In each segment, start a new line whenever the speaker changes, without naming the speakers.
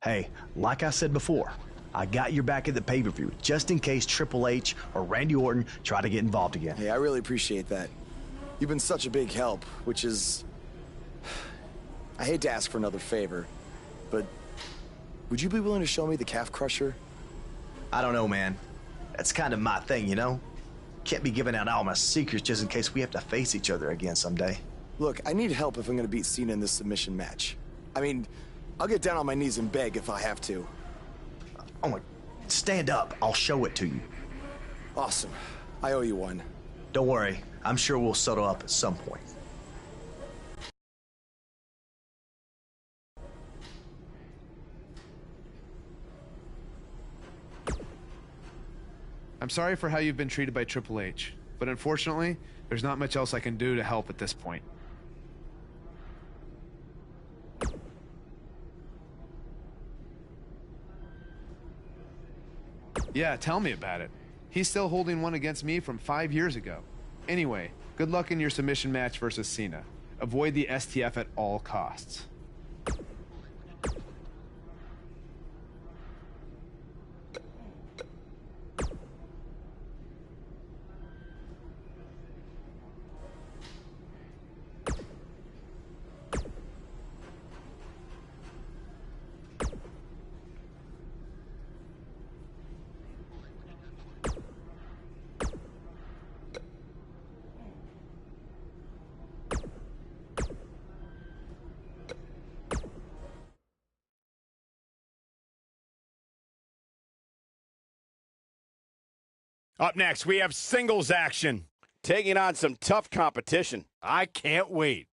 Hey, like I said before, I got your back at the pay-per-view, just in case Triple H or Randy Orton try to get involved again.
Hey, I really appreciate that. You've been such a big help, which is... I hate to ask for another favor, but would you be willing to show me the calf crusher?
I don't know, man. That's kind of my thing, you know? Can't be giving out all my secrets just in case we have to face each other again someday.
Look, I need help if I'm gonna beat Cena in this submission match. I mean, I'll get down on my knees and beg if I have to.
Oh my... Stand up. I'll show it to you.
Awesome. I owe you one.
Don't worry. I'm sure we'll settle up at some point.
I'm sorry for how you've been treated by Triple H, but unfortunately, there's not much else I can do to help at this point. Yeah, tell me about it. He's still holding one against me from 5 years ago. Anyway, good luck in your submission match versus Cena. Avoid the STF at all costs.
Up next, we have singles action.
Taking on some tough competition.
I can't wait.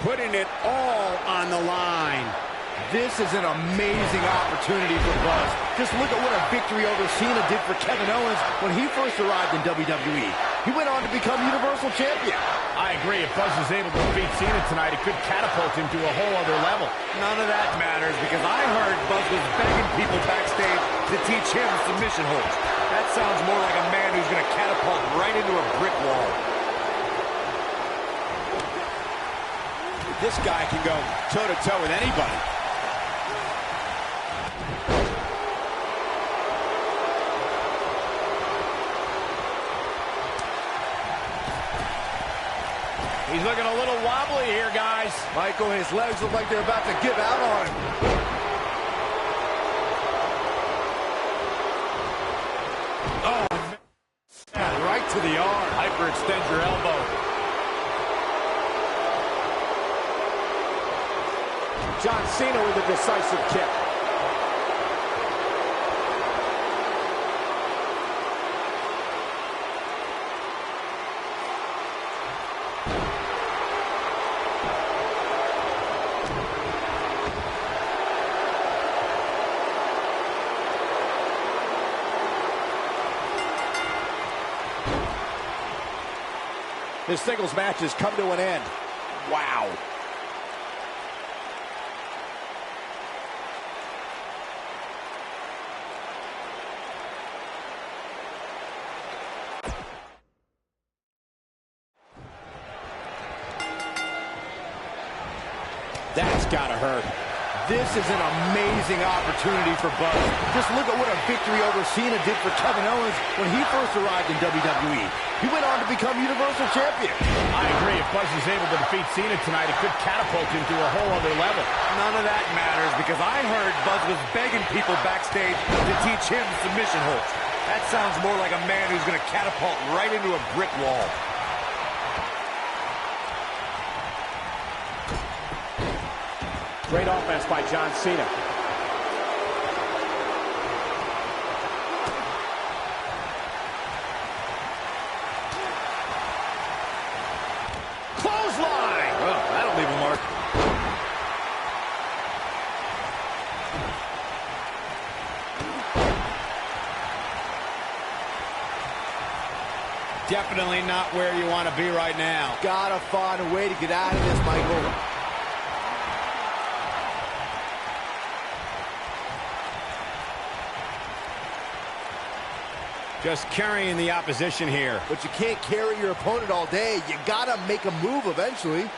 Putting it all on the line.
This is an amazing opportunity for Buzz. Just look at what a victory over Cena did for Kevin Owens when he first arrived in WWE. He went on to become Universal Champion.
I agree. If Buzz is able to defeat Cena tonight, it could catapult him to a whole other level.
None of that matters because I heard Buzz was begging people backstage to teach him submission holds. That sounds more like a man who's going to catapult right into a brick wall. This guy can go toe-to-toe with anybody.
He's looking a little wobbly here, guys.
Michael, his legs look like they're about to give out on him.
Oh, man, right to the arm. Hyperextend your elbow.
John Cena with a decisive kick. This singles match has come to an end. Wow. That's gotta hurt. This is an amazing opportunity for Buzz. Just look at what a victory over Cena did for Kevin Owens when he first arrived in WWE. He went on to become Universal Champion.
I agree. If Buzz is able to defeat Cena tonight, it could catapult him to a whole other level.
None of that matters because I heard Buzz was begging people backstage to teach him submission holds. That sounds more like a man who's going to catapult right into a brick wall. Great offense by John Cena. Clothesline!
Oh, that'll leave a mark.
Definitely not where you want to be right now. Gotta find a way to get out of this, Michael. Just carrying the opposition here. But you can't carry your opponent all day. You gotta make a move eventually.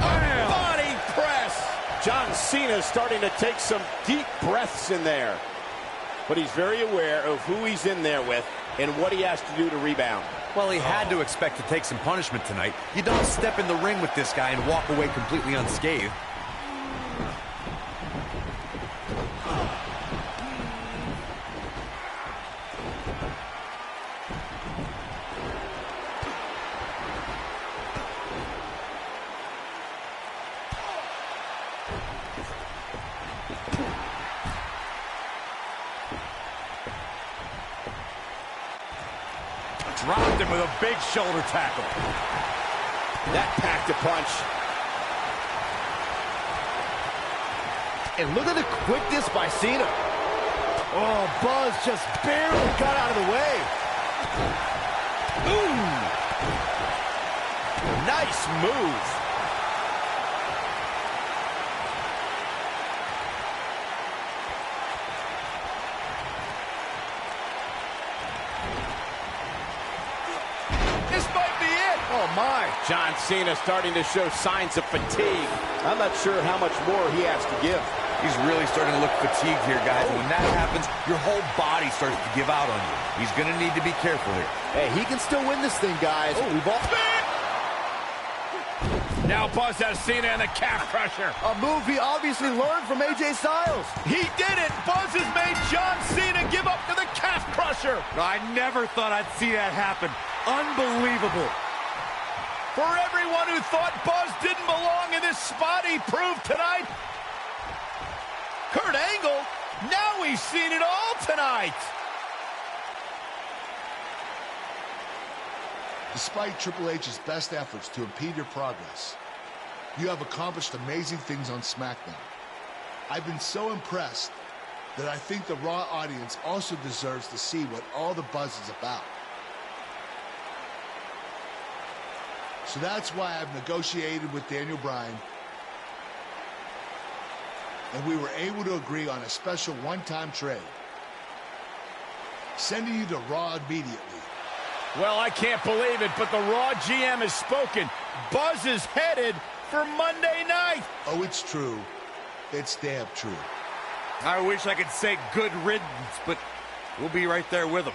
Body press!
John Cena is starting to take some deep breaths in there. But he's very aware of who he's in there with and what he has to do to rebound.
Well, he had to expect to take some punishment tonight. You don't step in the ring with this guy and walk away completely unscathed.
Dropped him with a big shoulder tackle.
That packed a punch.
And look at the quickness by Cena. Oh, Buzz just barely got out of the way. Ooh. Nice move. This might be it. Oh, my.
John Cena starting to show signs of fatigue. I'm not sure how much more he has to give.
He's really starting to look fatigued here, guys. And when that happens, your whole body starts to give out on you. He's going to need to be careful here.
Hey, he can still win this thing, guys. Oh, we've all...
Now Buzz has Cena in the calf crusher.
A move he obviously learned from AJ Styles.
He did it. Buzz has made John Cena give up to the calf crusher.
I never thought I'd see that happen. Unbelievable.
For everyone who thought Buzz didn't belong in this spot, he proved tonight. Kurt Angle, now we've seen it all tonight.
Despite Triple H's best efforts to impede your progress, you have accomplished amazing things on SmackDown. I've been so impressed that I think the Raw audience also deserves to see what all the buzz is about. So that's why I've negotiated with Daniel Bryan, and we were able to agree on a special one-time trade, sending you to Raw immediately.
Well, I can't believe it, but the Raw GM has spoken. Buzz is headed for Monday night.
Oh, it's true. It's damn true.
I wish I could say good riddance, but we'll be right there with him.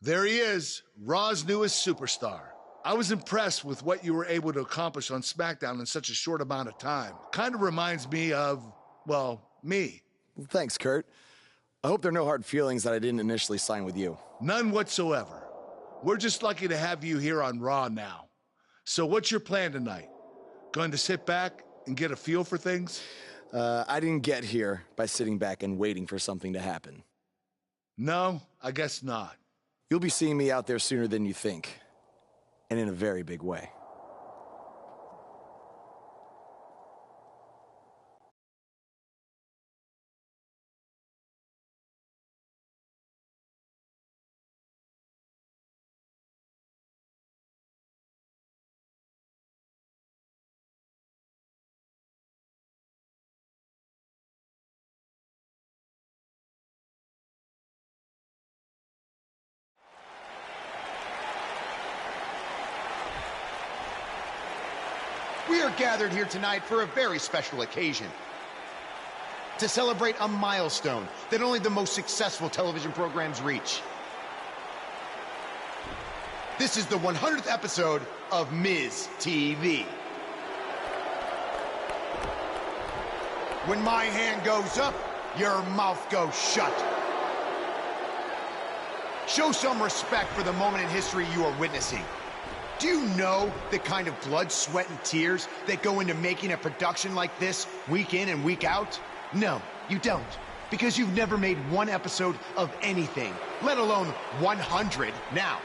There he is, Raw's newest superstar. I was impressed with what you were able to accomplish on SmackDown in such a short amount of time. Kind of reminds me of, well, me.
Thanks, Kurt. I hope there are no hard feelings that I didn't initially sign with you.
None whatsoever. We're just lucky to have you here on Raw now. So what's your plan tonight? Going to sit back and get a feel for things?
I didn't get here by sitting back and waiting for something to happen.
No, I guess not.
You'll be seeing me out there sooner than you think, and in a very big way.
We are gathered here tonight for a very special occasion. To celebrate a milestone that only the most successful television programs reach. This is the 100th episode of Miz TV. When my hand goes up, your mouth goes shut. Show some respect for the moment in history you are witnessing. Do you know the kind of blood, sweat, and tears that go into making a production like this week in and week out? No, you don't. Because you've never made one episode of anything, let alone 100. Now,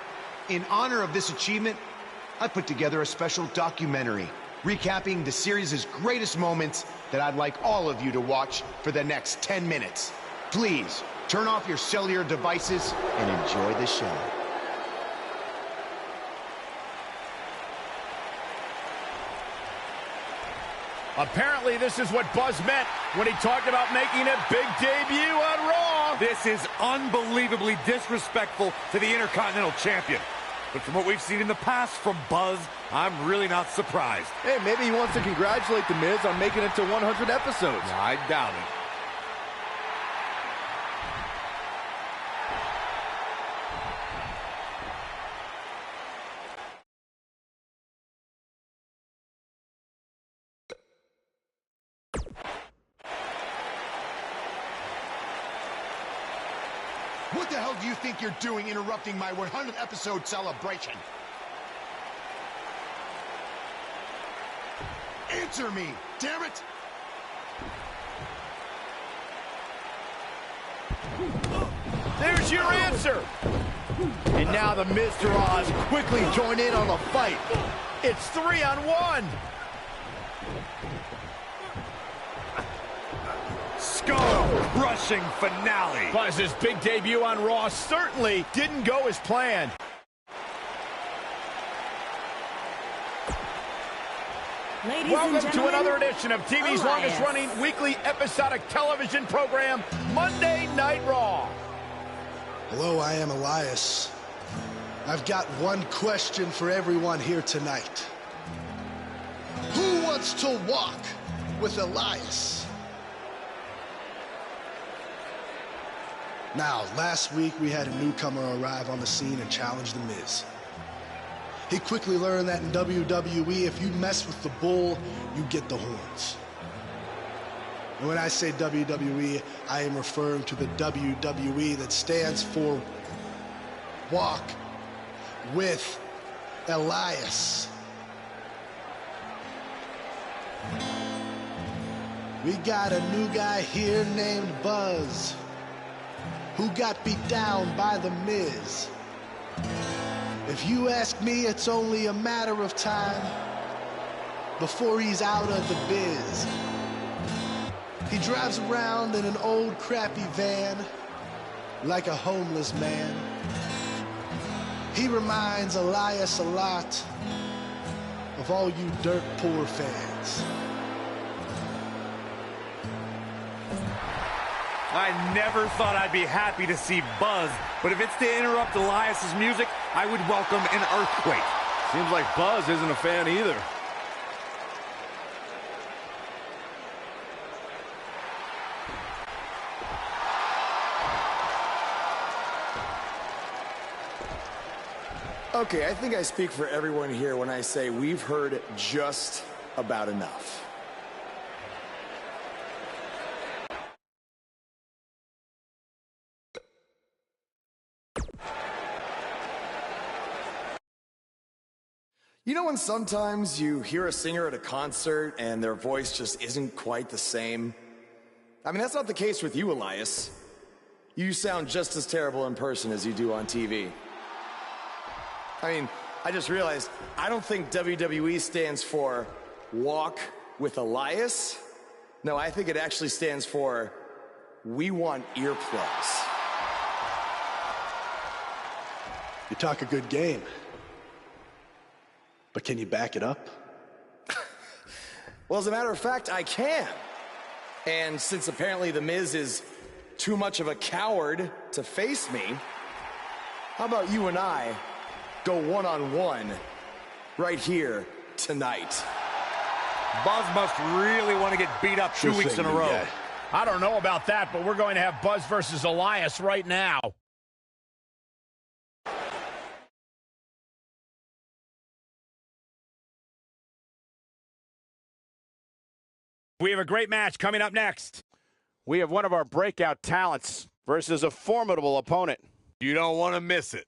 in honor of this achievement, I put together a special documentary recapping the series' greatest moments that I'd like all of you to watch for the next 10 minutes. Please, turn off your cellular devices and enjoy the show.
Apparently, this is what Buzz meant when he talked about making a big debut on Raw.
This is unbelievably disrespectful to the Intercontinental Champion. But from what we've seen in the past from Buzz, I'm really not surprised.
Hey, maybe he wants to congratulate The Miz on making it to 100 episodes.
I doubt it.
What the hell do you think you're doing interrupting my 100th episode celebration? Answer me, damn it!
There's your answer.
And now the Miz Taraj quickly join in on the fight.
It's 3-on-1.
Skull-crushing finale.
Buzz's big debut on Raw certainly didn't go as planned. Welcome to another edition of TV's longest-running weekly episodic television program, Monday Night Raw.
Hello, I am Elias. I've got one question for everyone here tonight. Who wants to walk with Elias? Now, last week we had a newcomer arrive on the scene and challenge The Miz. He quickly learned that in WWE, if you mess with the bull, you get the horns. And when I say WWE, I am referring to the WWE that stands for Walk with Elias. We got a new guy here named Buzz, who got beat down by The Miz. If you ask me, it's only a matter of time before he's out of the biz. He drives around in an old crappy van like a homeless man. He reminds Elias a lot of all you dirt poor fans.
I never thought I'd be happy to see Buzz, but if it's to interrupt Elias's music, I would welcome an earthquake.
Seems like Buzz isn't a fan either.
Okay, I think I speak for everyone here when I say we've heard just about enough. You know when sometimes you hear a singer at a concert and their voice just isn't quite the same? I mean, that's not the case with you, Elias. You sound just as terrible in person as you do on TV. I mean, I just realized, I don't think WWE stands for Walk with Elias. No, I think it actually stands for We Want Earplugs.
You talk a good game. But can you back it up?
Well, as a matter of fact, I can. And since apparently The Miz is too much of a coward to face me, how about you and I go one-on-one right here tonight?
Buzz must really want to get beat up 2 weeks in a row.
Yeah.
I don't know about that, but we're going to have Buzz versus Elias right now. We have a great match coming up next. We have one of our breakout talents versus a formidable opponent.
You don't want to miss it.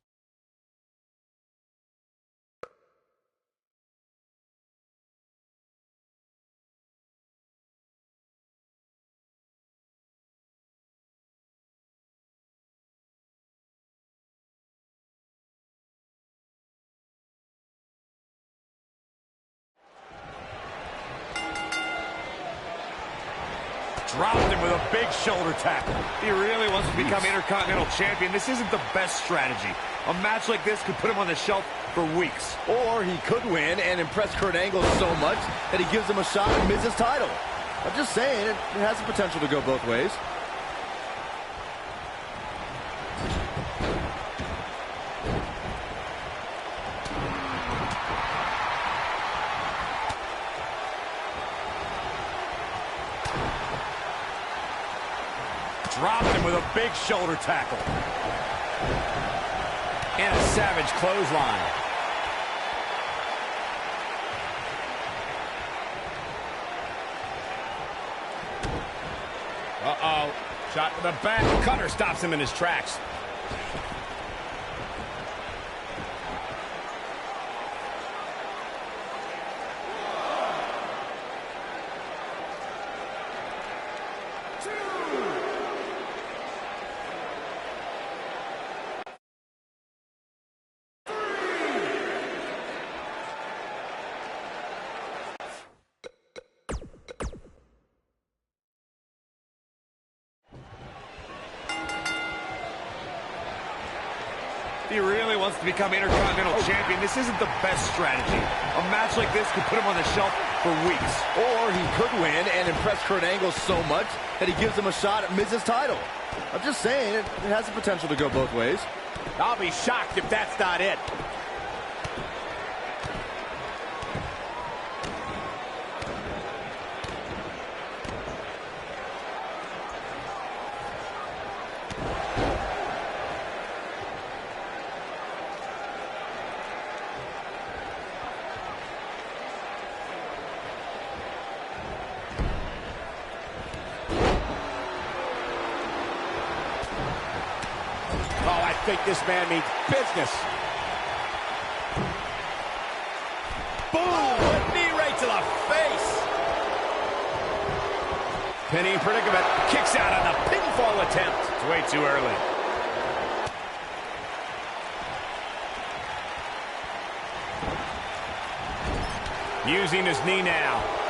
Dropped him with a big shoulder tackle.
He really wants to become Intercontinental Champion. This isn't the best strategy. A match like this could put him on the shelf for weeks.
Or he could win and impress Kurt Angle so much that he gives him a shot at Miz's title. I'm just saying, it has the potential to go both ways.
Dropped him with a big shoulder tackle. And a savage clothesline. Uh-oh. Shot to the back. Cutter stops him in his tracks.
He really wants to become Intercontinental Champion. This isn't the best strategy. A match like this could put him on the shelf for weeks.
Or he could win and impress Kurt Angle so much that he gives him a shot at Miz's title. I'm just saying, it has the potential to go both ways.
I'll be shocked if that's not it. I think this man means business. Boom! A knee right to the face. Pinning predicament. Kicks out on the pinfall attempt. It's way too early. Using his knee now.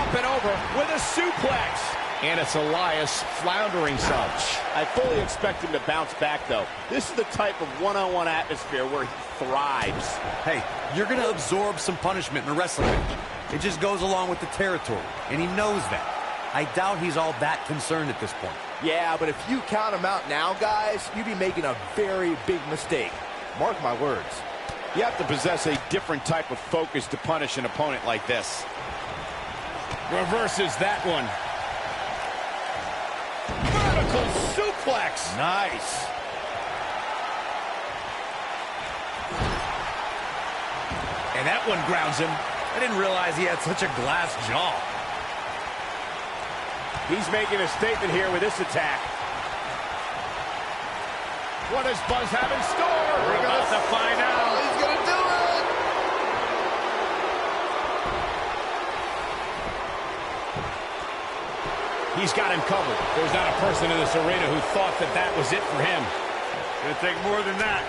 And over with a suplex. And it's Elias floundering some. I fully expect him to bounce back, though. This is the type of one-on-one atmosphere where he thrives.
Hey, you're going to absorb some punishment in a wrestling match. It just goes along with the territory, and he knows that. I doubt he's all that concerned at this point.
Yeah, but if you count him out now, guys, you'd be making a very big mistake. Mark my words.
You have to possess a different type of focus to punish an opponent like this. Reverses that one. Vertical suplex.
Nice.
And that one grounds him. I didn't realize he had such a glass jaw.
He's making a statement here with this attack. What does Buzz have in store? We're about to find out.
He's gonna do it!
He's got him covered. There's not a person in this arena who thought that that was it for him.
Gonna take more than that.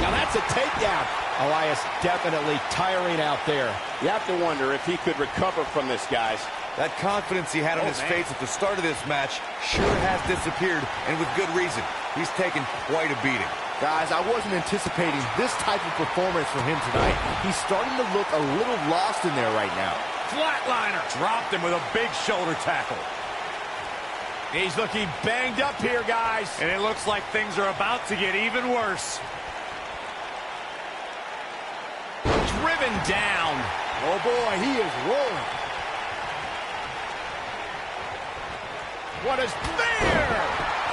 Now that's a takedown. Elias definitely tiring out there. You have to wonder if he could recover from this, guys.
That confidence he had on his face at the start of this match sure has disappeared, and with good reason. He's taken quite a beating.
Guys, I wasn't anticipating this type of performance from him tonight. He's starting to look a little lost in there right now.
Flatliner. Dropped him with a big shoulder tackle.
He's looking banged up here, guys.
And it looks like things are about to get even worse.
Driven down.
Oh boy, he is rolling.
What is there?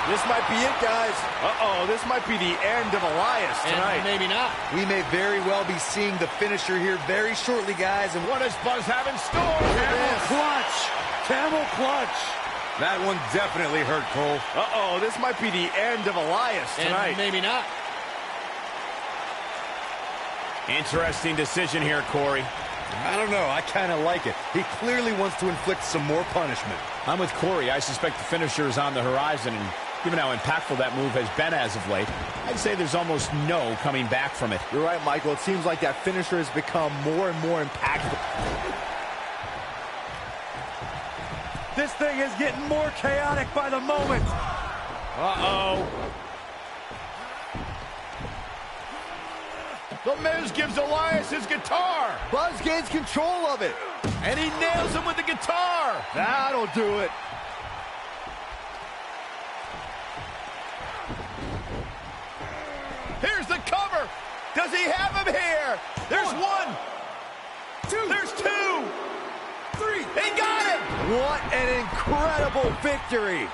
This might be it, guys.
Uh-oh, this might be the end of Elias tonight.
And maybe not.
We may very well be seeing the finisher here very shortly, guys. And
What does Buzz have in store?
Camel
Clutch. Camel clutch.
that one definitely hurt, Cole.
Uh-oh, this might be the end of Elias tonight.
And maybe not.
Interesting decision here, Corey.
I don't know. I kind of like it. He clearly wants to inflict some more punishment.
I'm with Corey. I suspect the finisher is on the horizon, and given how impactful that move has been as of late, I'd say there's almost no coming back from it.
You're right, Michael. It seems like that finisher has become more and more impactful.
This thing is getting more chaotic by the moment.
Uh-oh. The Miz gives Elias his guitar.
Buzz gains control of it.
And he nails him with the guitar.
That'll do it.
Here's the cover. Does he have him here? There's one. Two. There's two. Three. He got him.
What an incredible victory.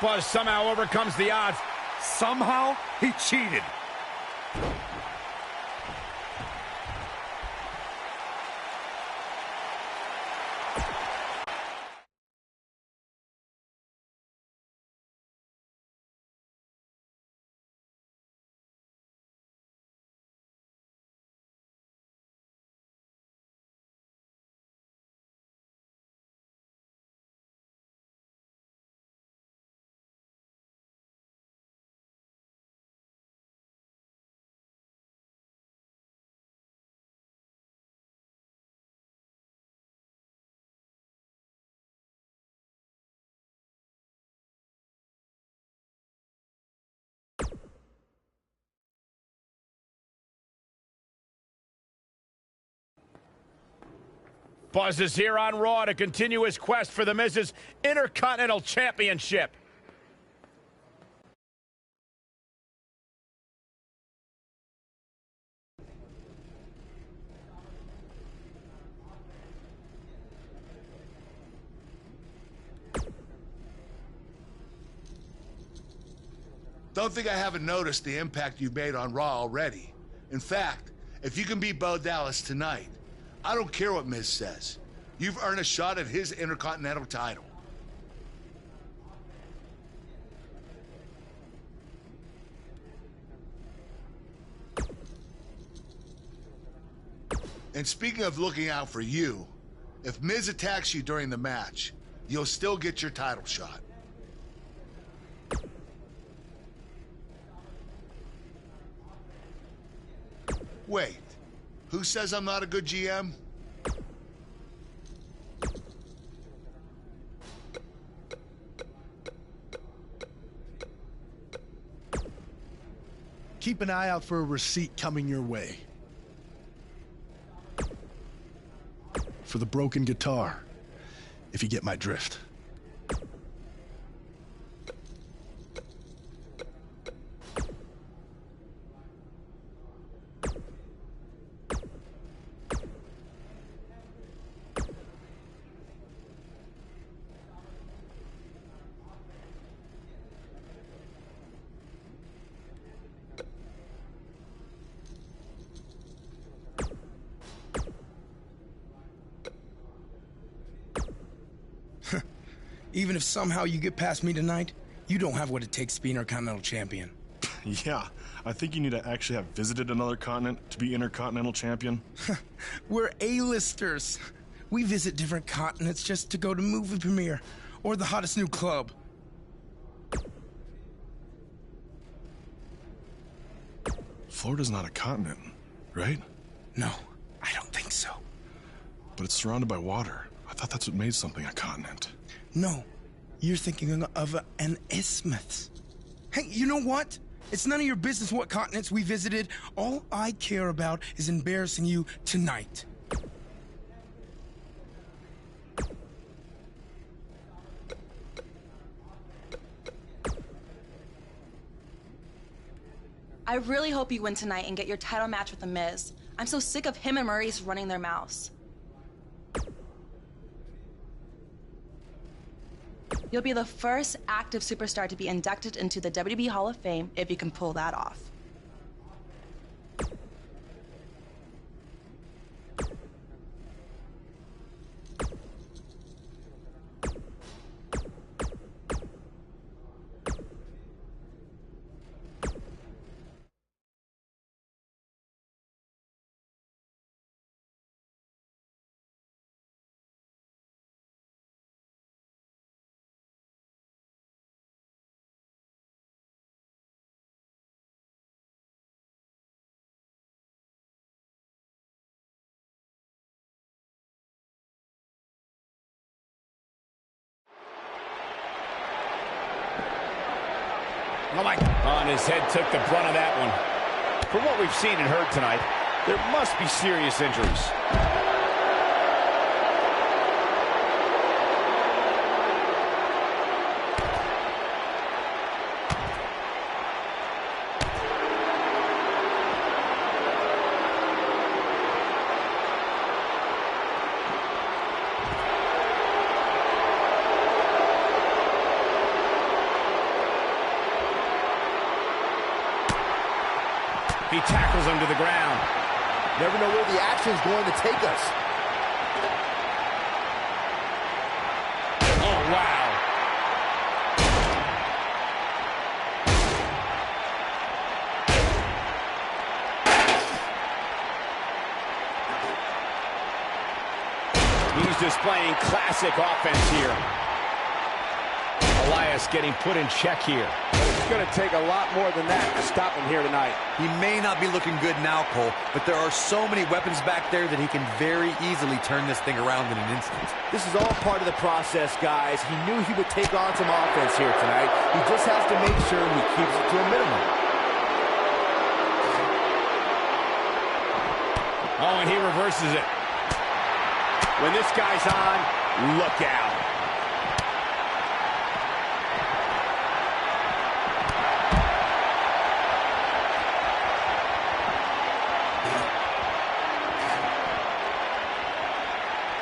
Buzz somehow overcomes the odds.
Somehow, he cheated.
Buzz is here on Raw to continue his quest for the Miz's Intercontinental Championship.
Don't think I haven't noticed the impact you've made on Raw already. In fact, if you can beat Bo Dallas tonight, I don't care what Miz says. You've earned a shot at his Intercontinental title. And speaking of looking out for you, if Miz attacks you during the match, you'll still get your title shot. Wait, who says I'm not a good GM?
Keep an eye out for a receipt coming your way. For the broken guitar.
if you get my drift.
Even if somehow you get past me tonight, you don't have what it takes to be Intercontinental Champion.
Yeah, I think you need to actually have visited another continent to be Intercontinental Champion.
We're A-listers. We visit different continents just to go to movie premiere or the hottest new club.
Florida's not a continent, right?
No, I don't think so.
But it's surrounded by water. I thought that's what made something a continent.
No, you're thinking of an isthmus. Hey, you know what? It's none of your business what continents we visited. All I care about is embarrassing you tonight.
I really hope you win tonight and get your title match with The Miz. I'm so sick of him and Maurice running their mouths. You'll be the first active superstar to be inducted into the WWE Hall of Fame if you can pull that off.
Oh my! On his head, took the brunt of that one. From what we've seen and heard tonight, there must be serious injuries. He tackles him to the ground.
Never know where the action is going to take us.
Oh, wow. He's displaying classic offense here. Elias getting put in check here. But it's going to take a lot more than that to stop him here tonight.
He may not be looking good now, Cole, but there are so many weapons back there that he can very easily turn this thing around in an instant.
This is all part of the process, guys. He knew he would take on some offense here tonight. He just has to make sure he keeps it to a minimum.
Oh, and he reverses it. When this guy's on, look out.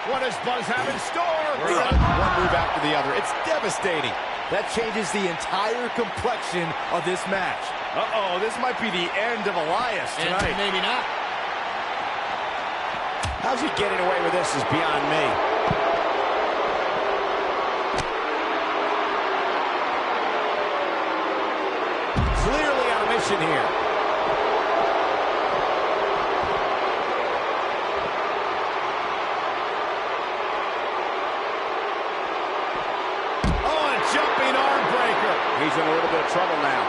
What does Buzz have in store? One move after the other. It's devastating.
That changes the entire complexion of this match.
Uh-oh, this might be the end of Elias tonight.
And maybe not.
How's he getting away with this is beyond me. Clearly on a mission here. He's in a little bit of trouble now.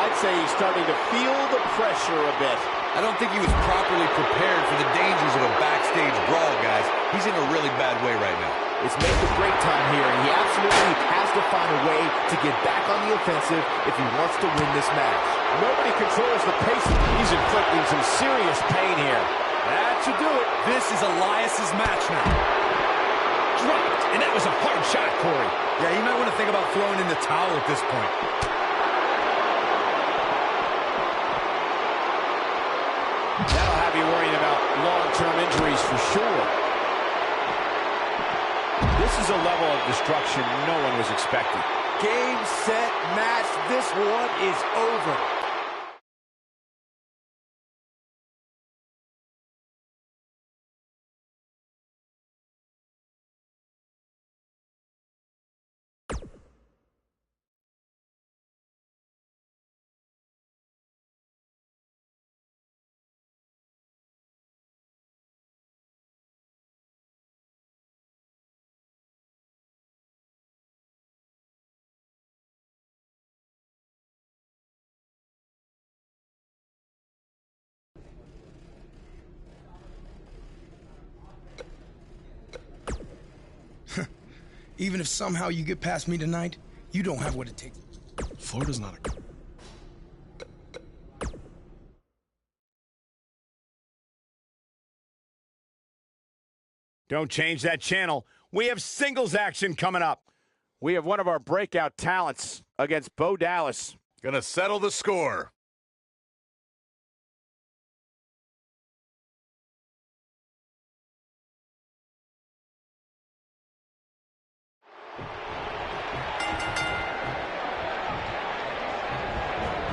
I'd say he's starting to feel the pressure a bit.
I don't think he was properly prepared for the dangers of a backstage brawl, guys. He's in a really bad way right now.
It's make or break time here, and he absolutely has to find a way to get back on the offensive if he wants to win this match.
Nobody controls the pace. He's inflicting some serious pain here. That should do it.
This is Elias's match now.
Dropped.
And that was a hard shot, Corey.
Yeah, you might want to think about throwing in the towel at this point.
That'll have you worrying about long-term injuries for sure. This is a level of destruction no one was expecting.
Game, set, match. This one is over.
Even if somehow you get past me tonight, you don't have what it takes.
Florida's not a...
Don't change that channel. We have singles action coming up.
We have one of our breakout talents against Bo Dallas.
Gonna settle the score.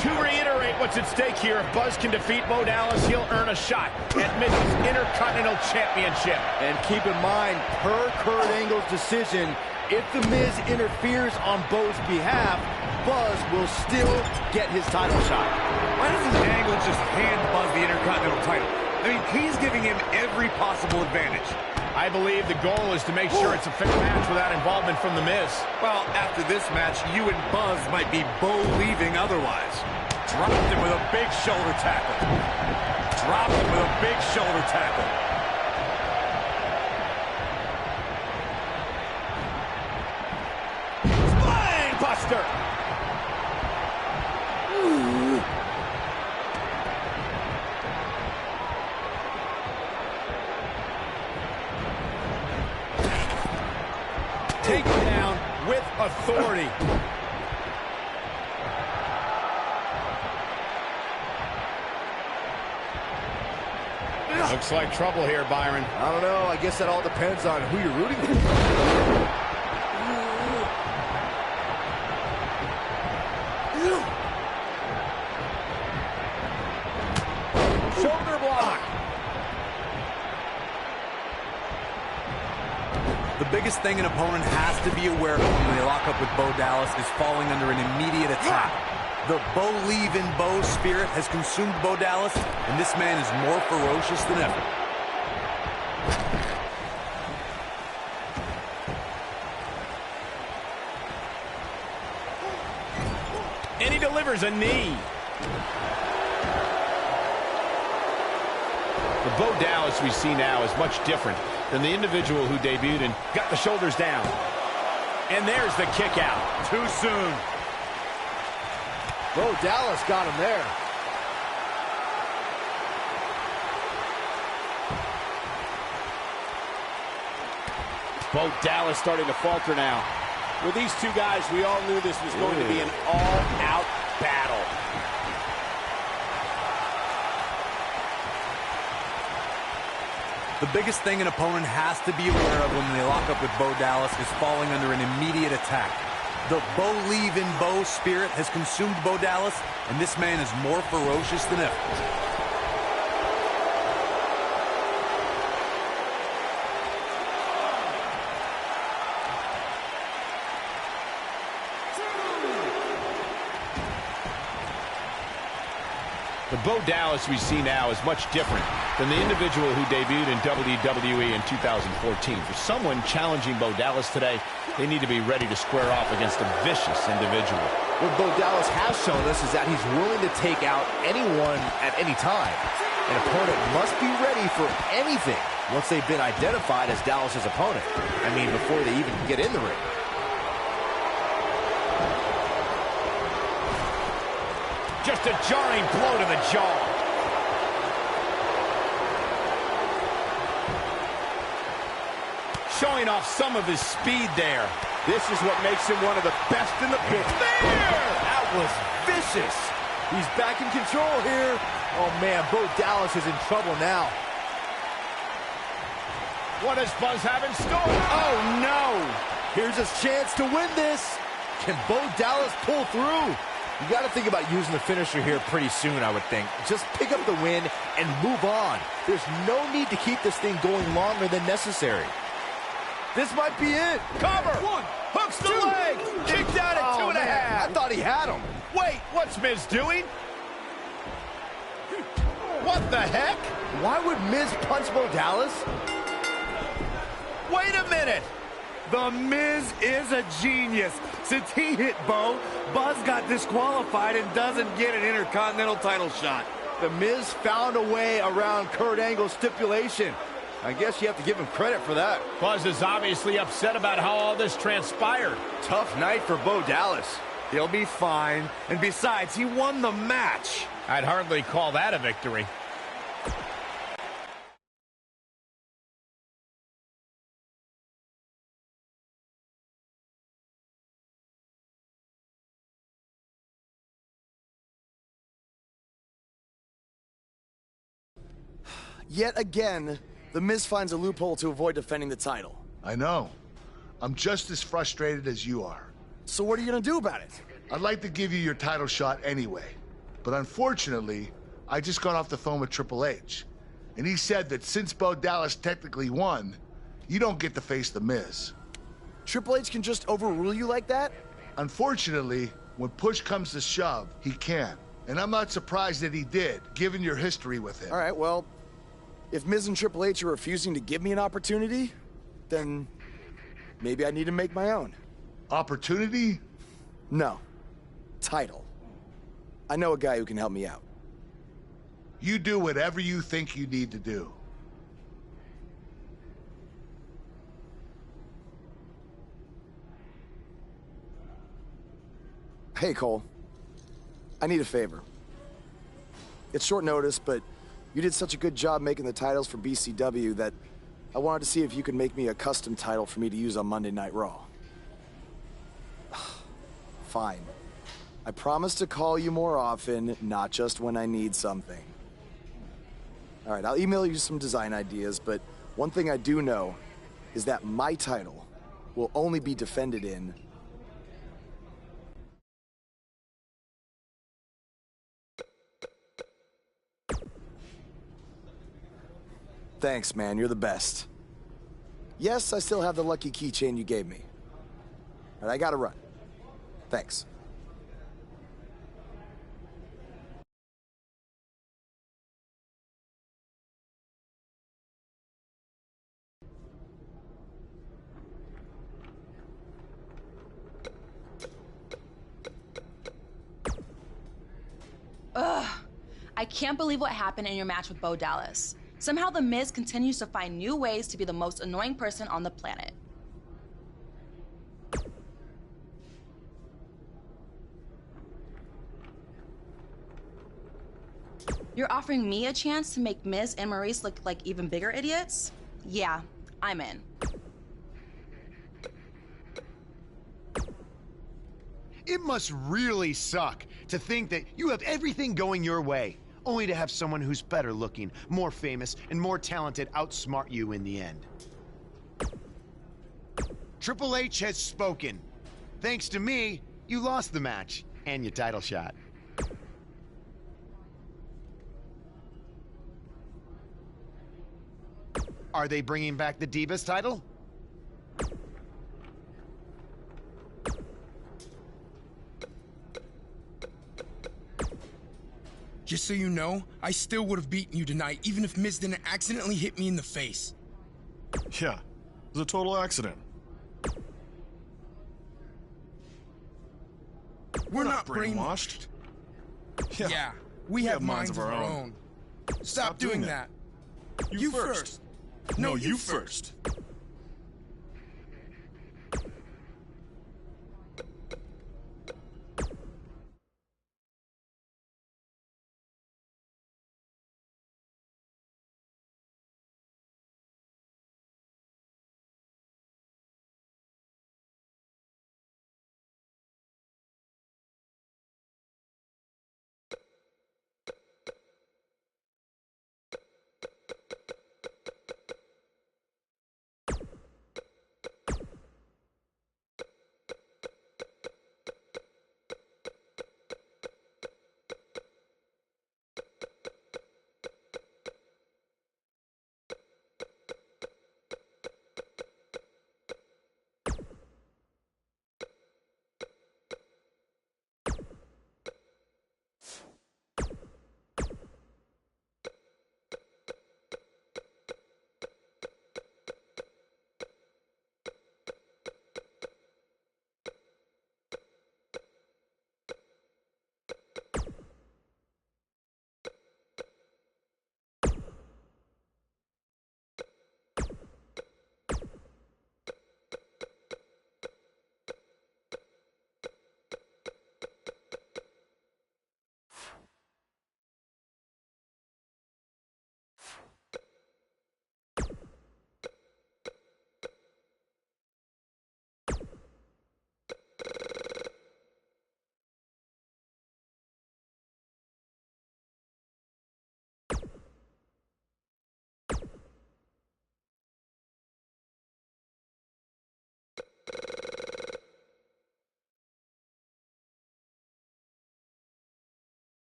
To reiterate what's at stake here, if Buzz can defeat Bo Dallas, he'll earn a shot at Miz's Intercontinental Championship.
And keep in mind, per Kurt Angle's decision, if The Miz interferes on Bo's behalf, Buzz will still get his title shot.
Why doesn't Angle just hand Buzz the Intercontinental title? I mean, he's giving him every possible advantage. I believe the goal is to make sure it's a fair match without involvement from The Miz. Well, after this match, you and Buzz might be Bo-leaving otherwise. Dropped him with a big shoulder tackle. Dropped him with a big shoulder tackle. Spine buster! Taken down with authority. Looks like trouble here, Byron.
I don't know. I guess that all depends on who you're rooting for.
Shoulder block.
The biggest thing an opponent has to be aware of when they lock up with Bo Dallas is falling under an immediate attack. The Bo-leave-in-Bo spirit has consumed Bo Dallas, and this man is more ferocious than ever.
And he delivers a knee. The Bo Dallas we see now is much different than the individual who debuted and got the shoulders down. And there's the kick out.
Too soon.
Bo Dallas got him there.
Bo Dallas starting to falter now. With these two guys, we all knew this was going to be an all-out battle.
The biggest thing an opponent has to be aware of when they lock up with Bo Dallas is falling under an immediate attack. The Bo-leave-in-Bo spirit has consumed Bo Dallas, and this man is more ferocious than ever.
The Bo Dallas we see now is much different than the individual who debuted in WWE in 2014. For someone challenging Bo Dallas today, they need to be ready to square off against a vicious individual.
What Bo Dallas has shown us is that he's willing to take out anyone at any time. An opponent must be ready for anything once they've been identified as Dallas's opponent. I mean, before they even get in the ring.
Just a jarring blow to the jaw. Showing
showing off some of his speed there.
This is what makes him one of the best in the business. There! That was vicious. He's back in control here. Oh, man, Bo Dallas is in trouble now.
What does Buzz have in store? Oh, no!
Here's his chance to win this. Can Bo Dallas pull through? You got to think about using the finisher here pretty soon, I would think. Just pick up the win and move on. There's no need to keep this thing going longer than necessary. This might be it.
Cover!
One,
hooks the leg!
Kicked out at 2.5. I thought he had him.
Wait, what's Miz doing? What the heck?
Why would Miz punch Bo Dallas?
Wait a minute!
The Miz is a genius. Since he hit Bo, Buzz got disqualified and doesn't get an Intercontinental title shot.
The Miz found a way around Kurt Angle's stipulation. I guess you have to give him credit for that.
Buzz is obviously upset about how all this transpired.
Tough night for Bo Dallas.
He'll be fine. And besides, he won the match.
I'd hardly call that a victory.
Yet again, The Miz finds a loophole to avoid defending the title.
I know. I'm just as frustrated as you are.
So what are you gonna do about it?
I'd like to give you your title shot anyway. But unfortunately, I just got off the phone with Triple H. And he said that since Bo Dallas technically won, you don't get to face The Miz.
Triple H can just overrule you like that?
Unfortunately, when push comes to shove, he can. And I'm not surprised that he did, given your history with him.
All right, well, if Miz and Triple H are refusing to give me an opportunity, then maybe I need to make my own.
Opportunity?
No. Title. I know a guy who can help me out.
You do whatever you think you need to do.
Hey, Cole. I need a favor. It's short notice, but you did such a good job making the titles for BCW that I wanted to see if you could make me a custom title for me to use on Monday Night Raw. Fine. I promise to call you more often, not just when I need something. All right, I'll email you some design ideas, but one thing I do know is that my title will only be defended in Thanks, man. You're the best. Yes, I still have the lucky keychain you gave me. All right, I gotta run. Thanks.
Ugh. I can't believe what happened in your match with Bo Dallas. Somehow The Miz continues to find new ways to be the most annoying person on the planet. You're offering me a chance to make Miz and Maurice look like even bigger idiots? Yeah, I'm in.
It must really suck to think that you have everything going your way, only to have someone who's better looking, more famous, and more talented outsmart you in the end. Triple H has spoken. Thanks to me, you lost the match and your title shot. Are they bringing back the Divas title?
Just so you know, I still would have beaten you tonight, even if Miz didn't accidentally hit me in the face.
Yeah, it was a total accident.
We're not brainwashed. Yeah, we have minds of our own. Stop doing that. You first. No, you first.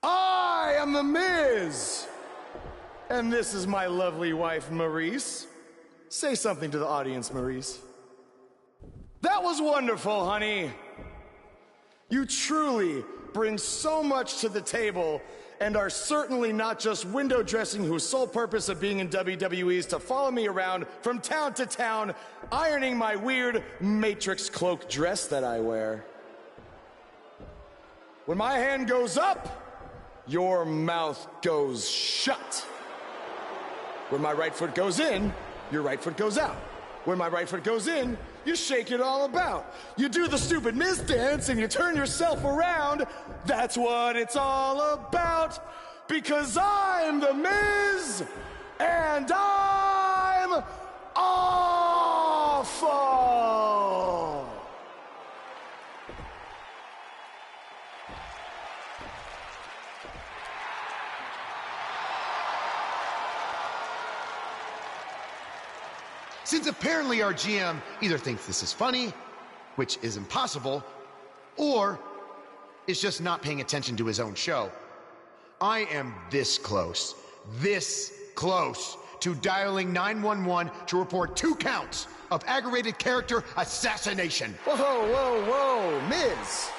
I am The Miz. And this is my lovely wife, Maurice. Say something to the audience, Maurice. That was wonderful, honey. You truly bring so much to the table and are certainly not just window dressing whose sole purpose of being in WWE is to follow me around from town to town, ironing my weird Matrix cloak dress that I wear. When my hand goes up, your mouth goes shut. When my right foot goes in, your right foot goes out. When my right foot goes in, you shake it all about. You do the stupid Miz dance and you turn yourself around. That's what it's all about. Because I'm The Miz and I'm awful.
Since apparently our GM either thinks this is funny, which is impossible, or is just not paying attention to his own show, I am this close to dialing 911 to report 2 counts of aggravated character assassination.
Whoa, Miz.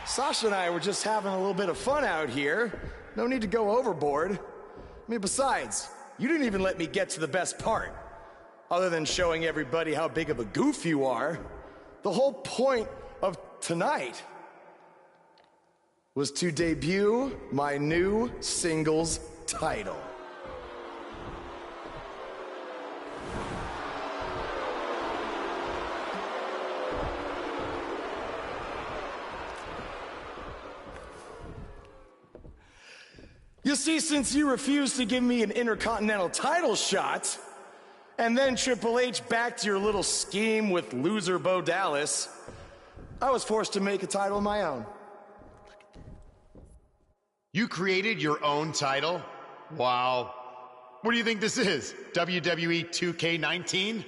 Sasha and I were just having a little bit of fun out here. No need to go overboard. I mean, besides, you didn't even let me get to the best part. Other than showing everybody how big of a goof you are, the whole point of tonight was to debut my new singles title. You see, since you refused to give me an Intercontinental title shot, and then Triple H backed your little scheme with loser Bo Dallas, I was forced to make a title of my own.
You created your own title? Wow. What do you think this is? WWE 2K19?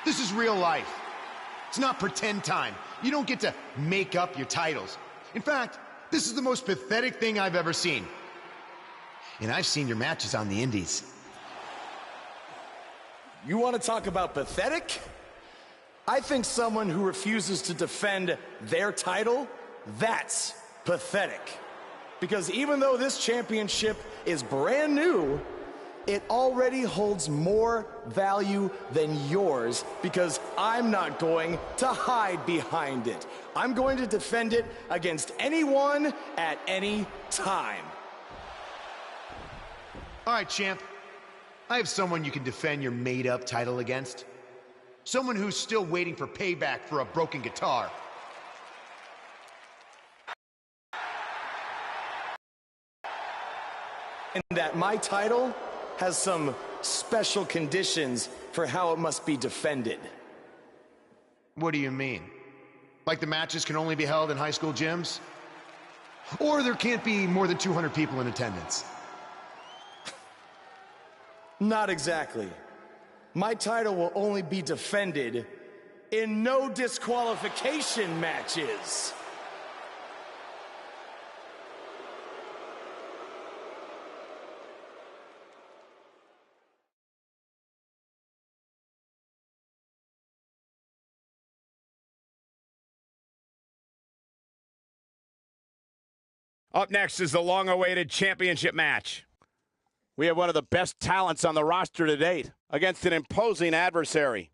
This is real life. It's not pretend time. You don't get to make up your titles. In fact, this is the most pathetic thing I've ever seen. And I've seen your matches on the indies.
You want to talk about pathetic? I think someone who refuses to defend their title, that's pathetic. Because even though this championship is brand new, it already holds more value than yours because I'm not going to hide behind it. I'm going to defend it against anyone at any time.
All right, champ. I have someone you can defend your made-up title against. Someone who's still waiting for payback for a broken guitar.
And that my title has some special conditions for how it must be defended.
What do you mean? Like the matches can only be held in high school gyms? Or there can't be more than 200 people in attendance?
Not exactly. My title will only be defended in no disqualification matches.
Up next is the long-awaited championship match. We have one of the best talents on the roster to date against an imposing adversary.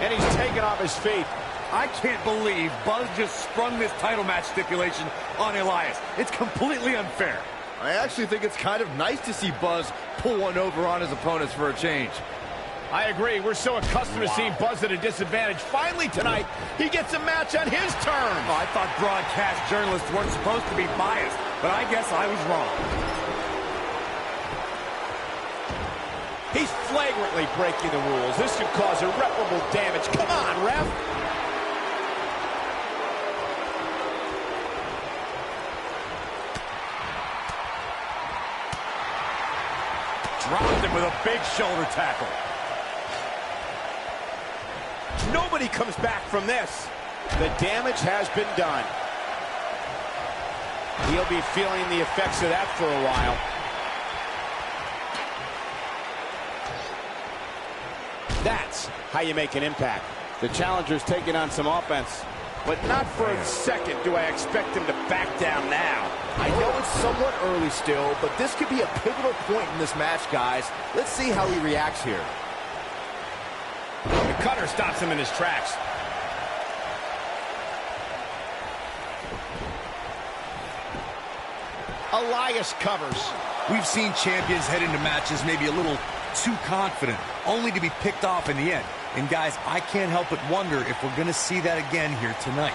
And he's taken off his feet.
I can't believe Buzz just sprung this title match stipulation on Elias. It's completely unfair.
I actually think it's kind of nice to see Buzz pull one over on his opponents for a change.
I agree. We're so accustomed to seeing Buzz at a disadvantage. Finally tonight, he gets a match on his terms.
Oh, I thought broadcast journalists weren't supposed to be biased, but I guess I was wrong.
He's flagrant
flagrantly breaking the rules. This could cause irreparable damage. Come on, ref.
Dropped him with a big shoulder tackle.
Nobody comes back from this. The damage has been done. He'll be feeling the effects of that for a while. That's how you make an impact. The challenger's taking on some offense, but not for a second do I expect him to back down now.
I know it's somewhat early still, but this could be a pivotal point in this match, guys. Let's see how he reacts here.
The cutter stops him in his tracks. Elias covers.
We've seen champions head into matches maybe a little too confident, only to be picked off in the end. And guys, I can't help but wonder if we're going to see that again here tonight.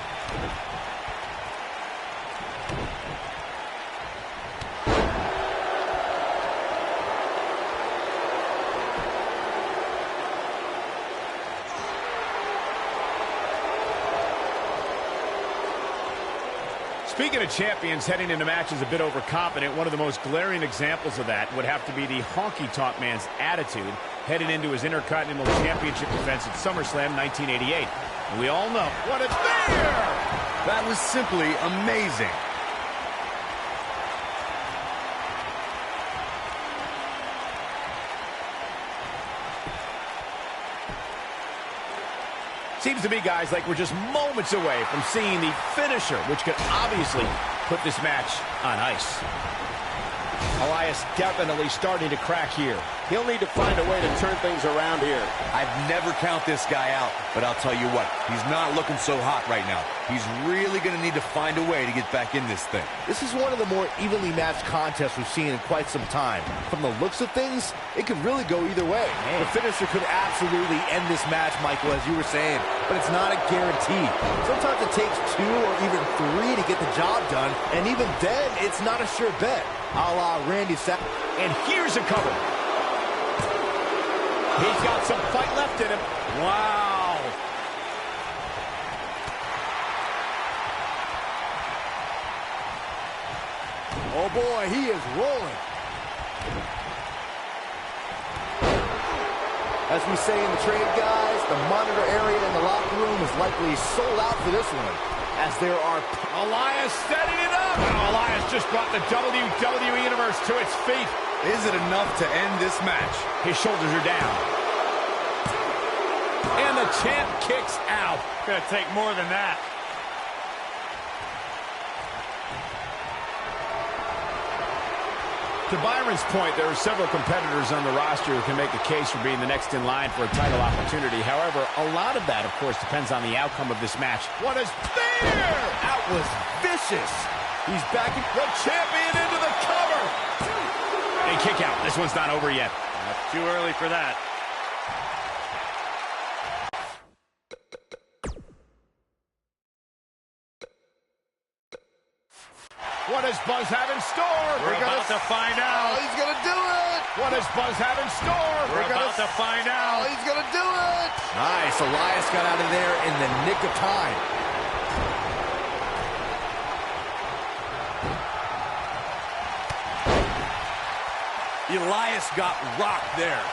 Speaking of champions heading into matches a bit overconfident, one of the most glaring examples of that would have to be the honky-tonk man's attitude heading into his Intercontinental Championship defense at SummerSlam 1988. And we all know what it's there!
That was simply amazing.
Seems to me, guys, like we're just moments away from seeing the finisher, which could obviously put this match on ice. Elias definitely starting to crack here. He'll need to find a way to turn things around here.
I'd never count this guy out, but I'll tell you what, he's not looking so hot right now. He's really going to need to find a way to get back in this thing.
This is one of the more evenly matched contests we've seen in quite some time. From the looks of things, it could really go either way. The finisher could absolutely end this match, Michael, as you were saying, but it's not a guarantee. Sometimes it takes 2 or even 3 to get the job done, and even then, it's not a sure bet. A la Randy Savage.
And here's a cover. He's got some fight left in him.
Wow. Oh boy, he is rolling. As we say in the trade, guys, the monitor area in the locker room is likely sold out for this one. As there are...
Elias setting it up. And Elias just brought the WWE Universe to its feet.
Is it enough to end this match?
His shoulders are down. And the champ kicks out.
Gonna take more than that.
To Byron's point, there are several competitors on the roster who can make a case for being the next in line for a title opportunity. However, a lot of that, of course, depends on the outcome of this match. What is there?
That was vicious. He's backing
the champion into the cover. A kick out. This one's not over yet.
Not too early for that.
What does Buzz have in store?
We're about to find out.
Oh, he's gonna do it!
What does Buzz have in store?
We're about to find out.
Oh, he's gonna do it!
Nice. Elias got out of there in the nick of time.
Elias got rocked there.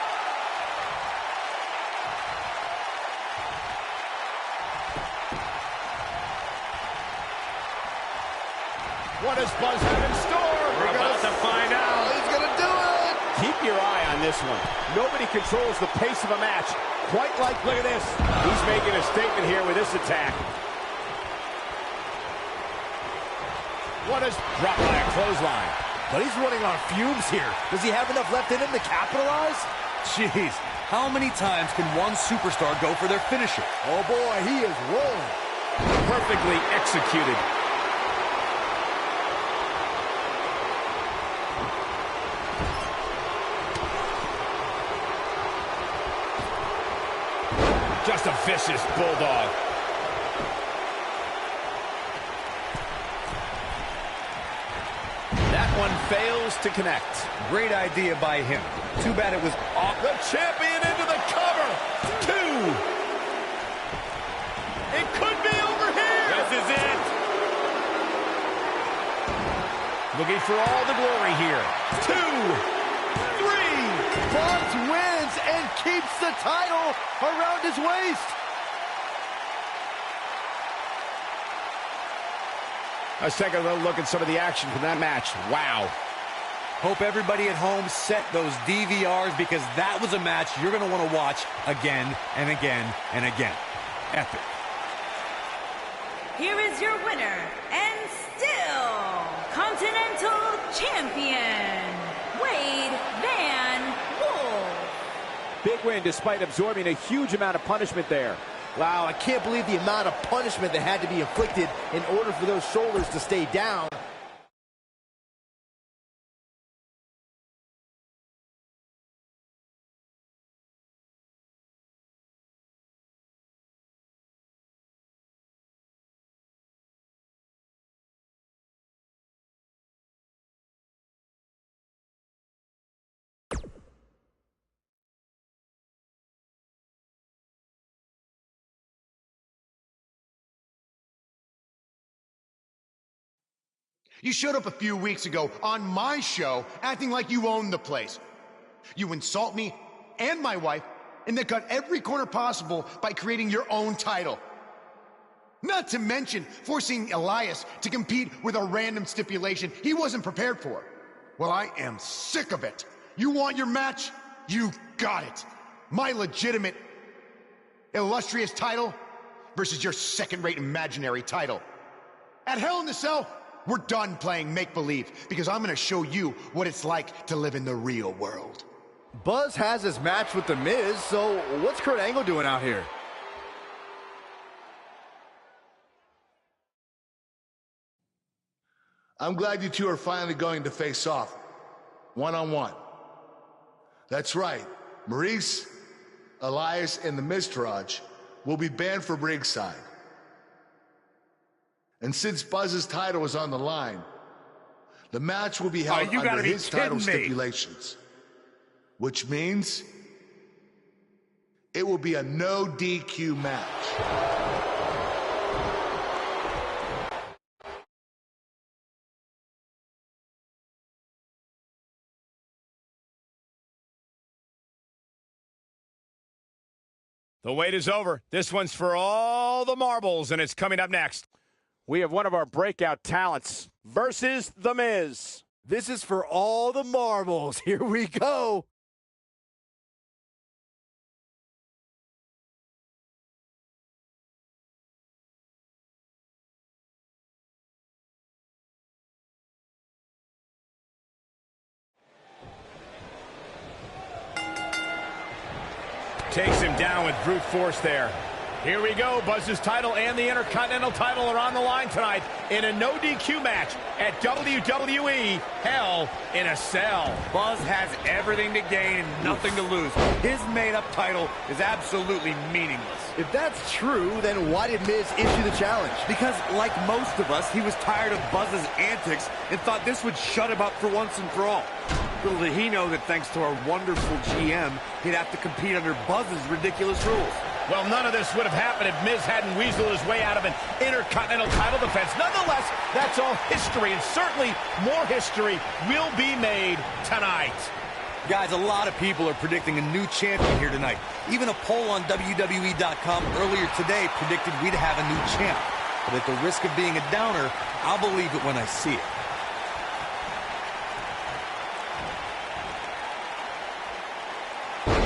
What does Buzz have in store?
We're about to find out.
Oh, he's gonna do it!
Keep your eye on this one. Nobody controls the pace of a match quite like, look at this. He's making a statement here with this attack. What is dropped by a clothesline?
But he's running on fumes here. Does he have enough left in him to capitalize?
Jeez, how many times can one superstar go for their finisher?
Oh boy, he is rolling.
Perfectly executed. Just a vicious bulldog. That one fails to connect.
Great idea by him. Too bad it was off.
The champion looking for all the glory here. 2, 3.
Buzz wins and keeps the title around his waist.
Let's take a little look at some of the action from that match. Wow.
Hope everybody at home set those DVRs, because that was a match you're going to want to watch again and again and again. Epic.
Here is your winner, and still Continental Champion, Wade Van Wolf.
Big win despite absorbing a huge amount of punishment there.
Wow, I can't believe the amount of punishment that had to be inflicted in order for those shoulders to stay down.
You showed up a few weeks ago on my show acting like you owned the place. You insult me and my wife and then cut every corner possible by creating your own title. Not to mention forcing Elias to compete with a random stipulation he wasn't prepared for. Well, I am sick of it. You want your match? You got it. My legitimate, illustrious title versus your second-rate imaginary title. At Hell in the Cell, we're done playing make-believe, because I'm gonna show you what it's like to live in the real world.
Buzz has his match with The Miz, so what's Kurt Angle doing out here?
I'm glad you two are finally going to face off, one-on-one. That's right, Maurice, Elias, and the Miztourage will be banned from ringside. And since Buzz's title is on the line, the match will be held under his title stipulations. Which means it will be a no DQ match.
The wait is over. This one's for all the marbles, and it's coming up next.
We have one of our breakout talents versus The Miz.
This is for all the marbles. Here we go.
Takes him down with brute force there. Here we go. Buzz's title and the Intercontinental title are on the line tonight in a no DQ match at WWE Hell in a Cell.
Buzz has everything to gain and nothing to lose. His made-up title is absolutely meaningless.
If that's true, then why did Miz issue the challenge?
Because, like most of us, he was tired of Buzz's antics and thought this would shut him up for once and for all. Little did he know that thanks to our wonderful GM, he'd have to compete under Buzz's ridiculous rules.
Well, none of this would have happened if Miz hadn't weaseled his way out of an Intercontinental title defense. Nonetheless, that's all history, and certainly more history will be made tonight.
Guys, a lot of people are predicting a new champion here tonight. Even a poll on WWE.com earlier today predicted we'd have a new champ. But at the risk of being a downer, I'll believe it when I see it.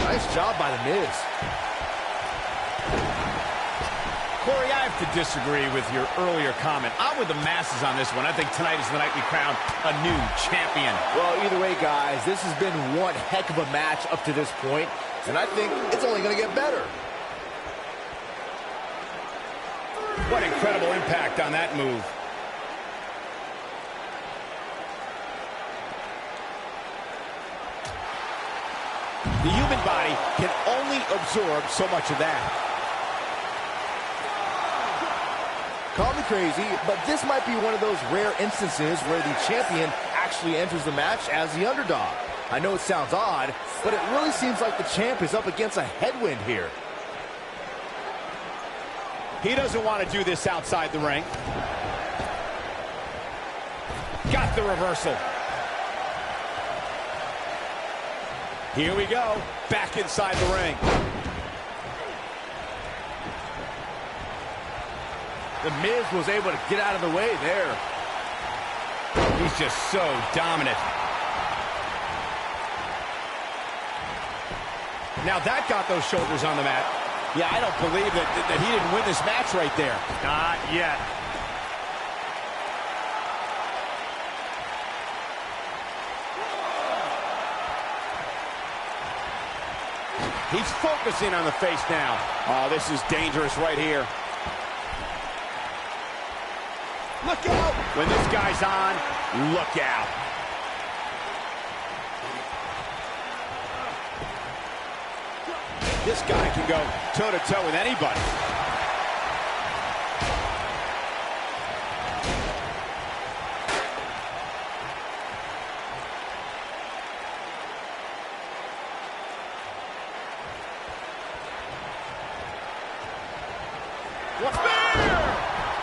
Nice job by The Miz.
Corey, I have to disagree with your earlier comment. I'm with the masses on this one. I think tonight is the night we crown a new champion.
Well, either way, guys, this has been one heck of a match up to this point, and I think it's only going to get better.
What incredible impact on that move.
The human body can only absorb so much of that.
Call me crazy, but this might be one of those rare instances where the champion actually enters the match as the underdog. I know it sounds odd, but it really seems like the champ is up against a headwind here.
He doesn't want to do this outside the ring. Got the reversal. Here we go. Back inside the ring.
The Miz was able to get out of the way there.
He's just so dominant. Now that got those shoulders on the mat. Yeah, I don't believe that he didn't win this match right there.
Not yet.
He's focusing on the face now. Oh, this is dangerous right here. Look out! When this guy's on, look out. This guy can go toe-to-toe with anybody.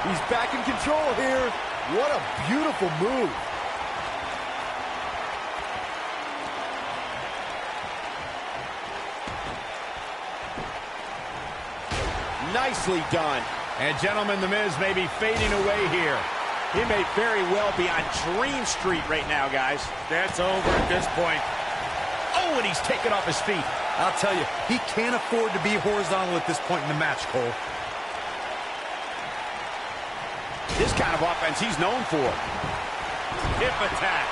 He's back in control here. What a beautiful move.
Nicely done.
And gentlemen, The Miz may be fading away here.
He may very well be on Dream Street right now, guys.
That's over at this point.
Oh, and he's taken off his feet.
I'll tell you, he can't afford to be horizontal at this point in the match, Cole.
This kind of offense he's known for.
Hip attack.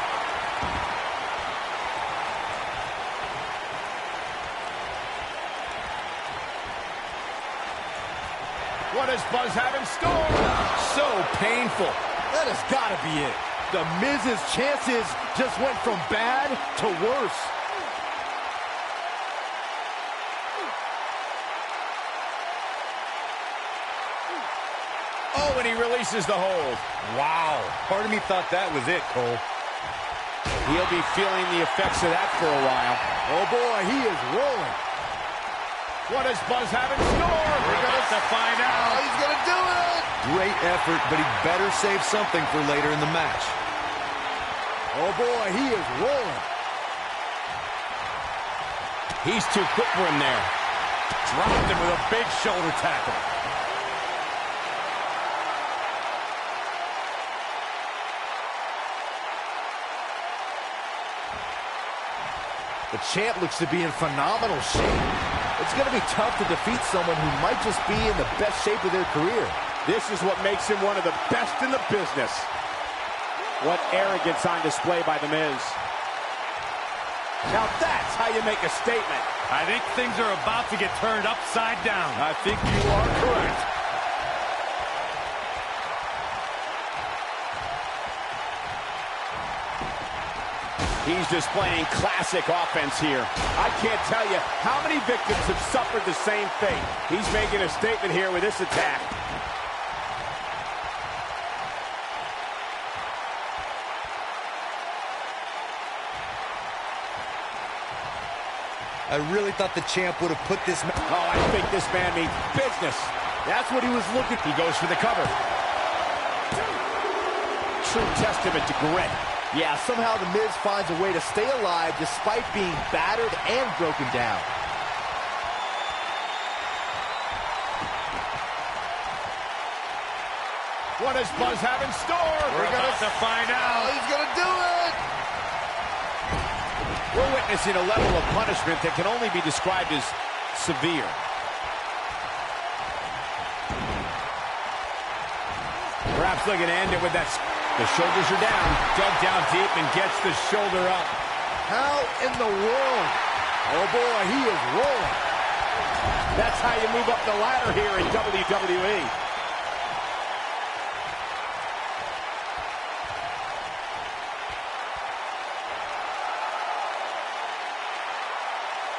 What does Buzz have in store? So painful.
That has got to be it. The Miz's chances just went from bad to worse.
Oh, and he releases the hold.
Wow. Part of me thought that was it, Cole.
He'll be feeling the effects of that for a while.
Oh, boy, he is rolling.
What does Buzz have in store?
We're about to find out.
He's going to do it.
Great effort, but he better save something for later in the match.
Oh, boy, he is rolling.
He's too quick for him there.
Dropped him with a big shoulder tackle. The champ looks to be in phenomenal shape. It's going to be tough to defeat someone who might just be in the best shape of their career.
This is what makes him one of the best in the business. What arrogance on display by The Miz. Now that's how you make a statement.
I think things are about to get turned upside down.
I think you are correct.
He's displaying classic offense here. I can't tell you how many victims have suffered the same fate. He's making a statement here with this attack.
I really thought the champ would have put this...
Oh, I think this man means business.
That's what he was looking for.
He goes for the cover. True testament to grit.
Yeah, somehow The Miz finds a way to stay alive despite being battered and broken down.
What does Buzz have in store?
We're about to find out.
He's going to do it!
We're witnessing a level of punishment that can only be described as severe. Perhaps looking to end it with that. The shoulders are down.
Dug down deep and gets the shoulder up.
How in the world? Oh, boy, he is rolling.
That's how you move up the ladder here in WWE.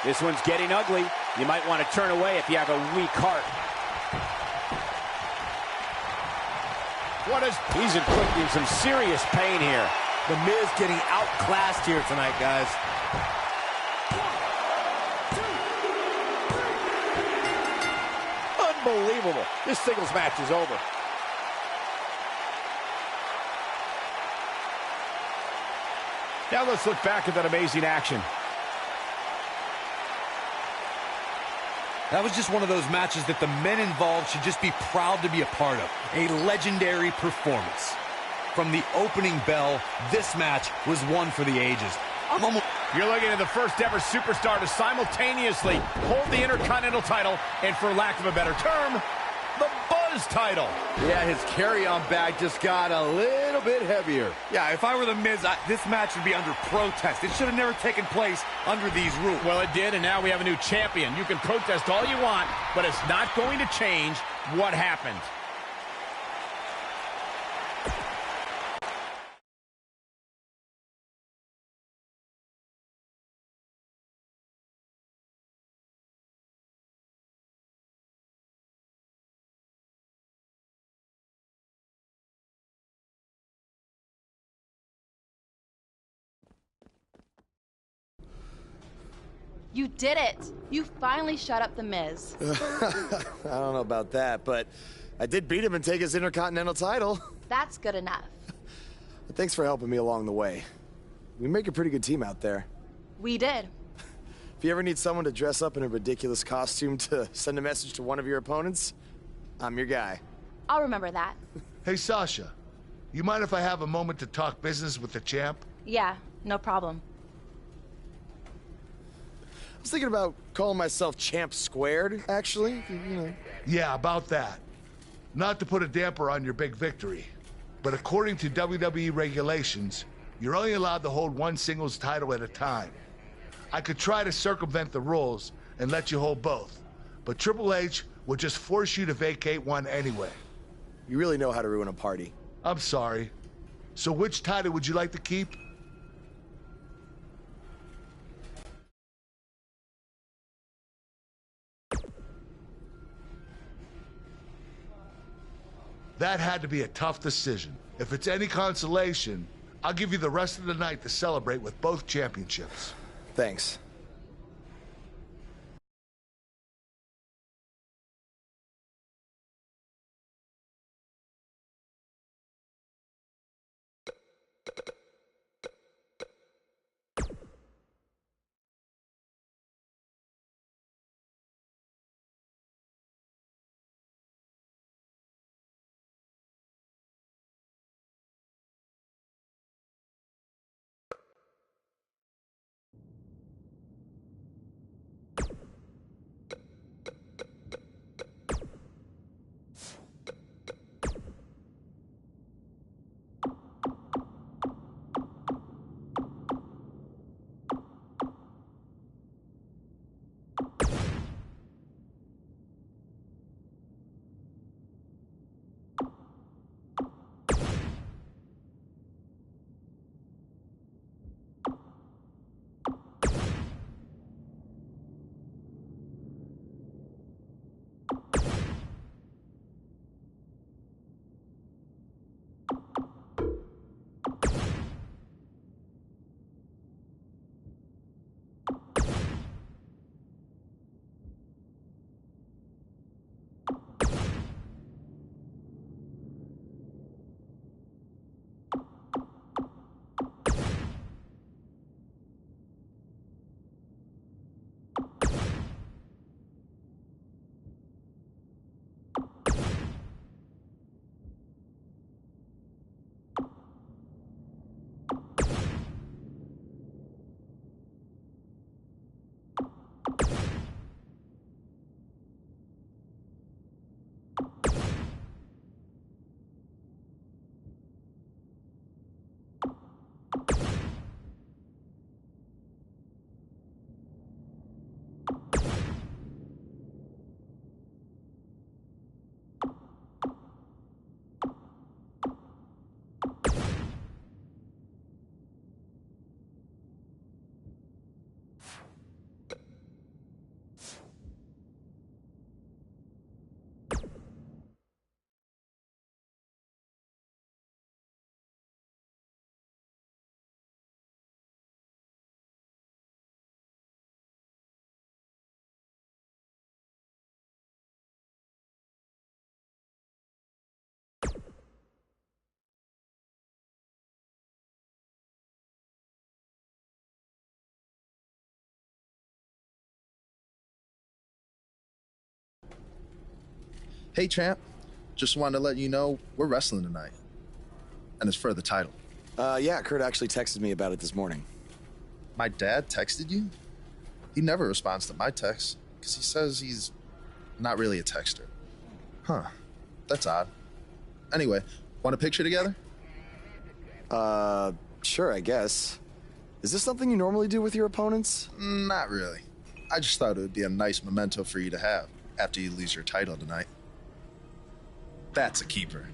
This one's getting ugly. You might want to turn away if you have a weak heart. He's inflicting some serious pain here.
The Miz getting outclassed here tonight, guys.
Unbelievable. This singles match is over.
Now let's look back at that amazing action.
That was just one of those matches that the men involved should just be proud to be a part of. A legendary performance. From the opening bell, this match was one for the ages.
You're looking at the first ever superstar to simultaneously hold the Intercontinental title and, for lack of a better term, the Buzz title.
Yeah, his carry-on bag just got a little bit heavier.
Yeah, if I were The Miz, this match would be under protest. It should have never taken place under these rules.
Well, it did, and now we have a new champion. You can protest all you want, but it's not going to change what happened.
You did it! You finally shut up The Miz.
I don't know about that, but I did beat him and take his Intercontinental title.
That's good enough.
Thanks for helping me along the way. We make a pretty good team out there.
We did.
If you ever need someone to dress up in a ridiculous costume to send a message to one of your opponents, I'm your guy.
I'll remember that.
Hey, Sasha, you mind if I have a moment to talk business with the champ?
Yeah, no problem.
I was thinking about calling myself Champ Squared, actually, you know.
Yeah, about that. Not to put a damper on your big victory, but according to WWE regulations, you're only allowed to hold one singles title at a time. I could try to circumvent the rules and let you hold both, but Triple H would just force you to vacate one anyway.
You really know how to ruin a party.
I'm sorry. So which title would you like to keep? That had to be a tough decision. If it's any consolation, I'll give you the rest of the night to celebrate with both championships.
Thanks.
Hey, champ. Just wanted to let you know we're wrestling tonight. And it's for the title.
Yeah, Kurt actually texted me about it this morning.
My dad texted you? He never responds to my texts because he says he's not really a texter. Huh. That's odd. Anyway, want a picture together?
Sure, I guess. Is this something you normally do with your opponents?
Not really. I just thought it would be a nice memento for you to have after you lose your title tonight. That's a keeper.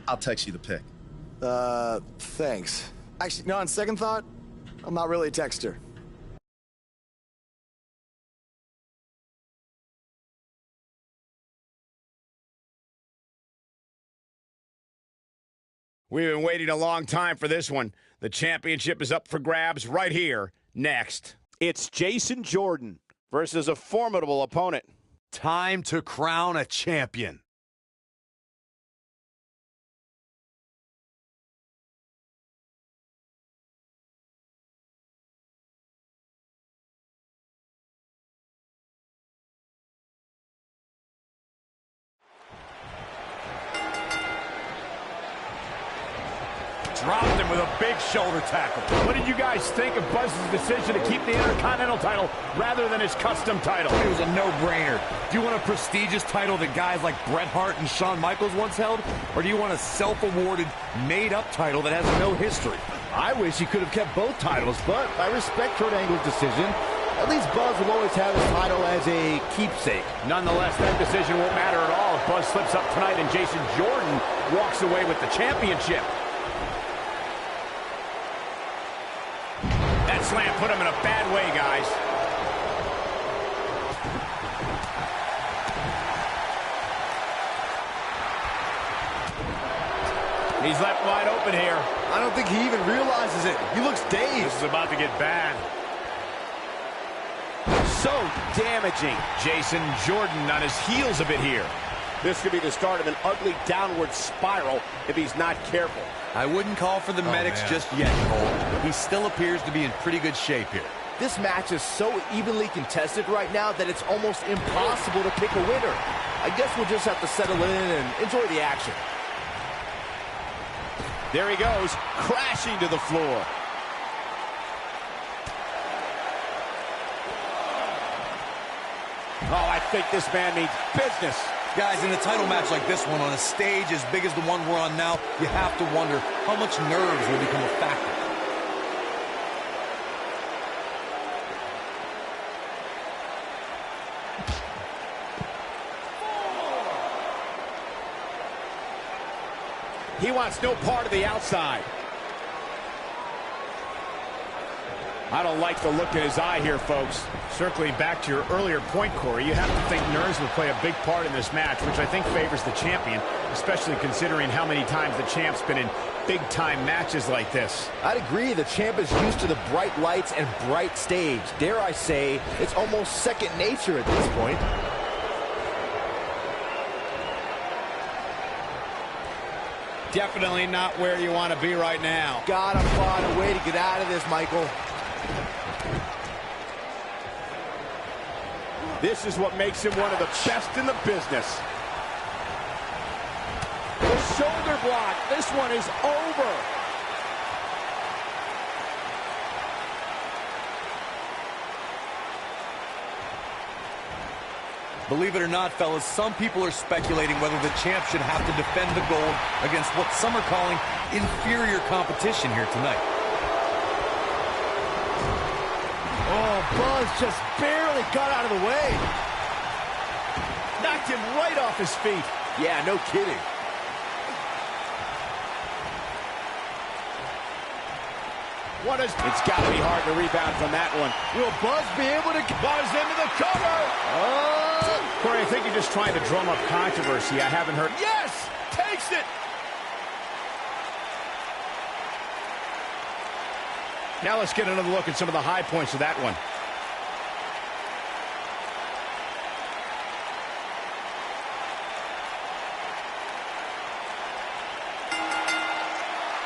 I'll text you the pic.
Thanks. Actually, no, on second thought, I'm not really a texter.
We've been waiting a long time for this one. The championship is up for grabs right here, next.
It's Jason Jordan versus a formidable opponent.
Time to crown a champion. Dropped him with a big shoulder tackle.
What did you guys think of Buzz's decision to keep the Intercontinental title rather than his custom title?
It was a no-brainer. Do you want a prestigious title that guys like Bret Hart and Shawn Michaels once held? Or do you want a self-awarded, made-up title that has no history?
I wish he could have kept both titles, but I respect Kurt Angle's decision. At least Buzz will always have his title as a keepsake.
Nonetheless, that decision won't matter at all if Buzz slips up tonight and Jason Jordan walks away with the championship. That slam put him in a bad way, guys. He's left wide open here.
I don't think he even realizes it. He looks dazed.
This is about to get bad.
So damaging.
Jason Jordan on his heels a bit here.
This could be the start of an ugly downward spiral if he's not careful.
I wouldn't call for the medics just yet, Cole. He still appears to be in pretty good shape here.
This match is so evenly contested right now that it's almost impossible to pick a winner. I guess we'll just have to settle in and enjoy the action.
There he goes, crashing to the floor. Oh, I think this man means business.
Guys, in a title match like this one, on a stage as big as the one we're on now, you have to wonder how much nerves will become a factor.
He wants no part of the outside. I don't like the look in his eye here, folks. Circling back to your earlier point, Corey, you have to think nerves will play a big part in this match, which I think favors the champion, especially considering how many times the champ's been in big-time matches like this.
I'd agree. The champ is used to the bright lights and bright stage. Dare I say, it's almost second nature at this point.
Definitely not where you want to be right now.
Gotta find a way to get out of this, Michael.
This is what makes him one of the best in the business. The shoulder block. This one is over.
Believe it or not, fellas, some people are speculating whether the champ should have to defend the gold against what some are calling inferior competition here tonight.
Oh, Buzz just barely got out of the way.
Knocked him right off his feet.
Yeah, no kidding.
It's got to be hard to rebound from that one.
Will Buzz be able to get Buzz into the cover? Oh!
Corey, I think you're just trying to drum up controversy. I haven't heard.
Yes! Takes it!
Now let's get another look at some of the high points of that one.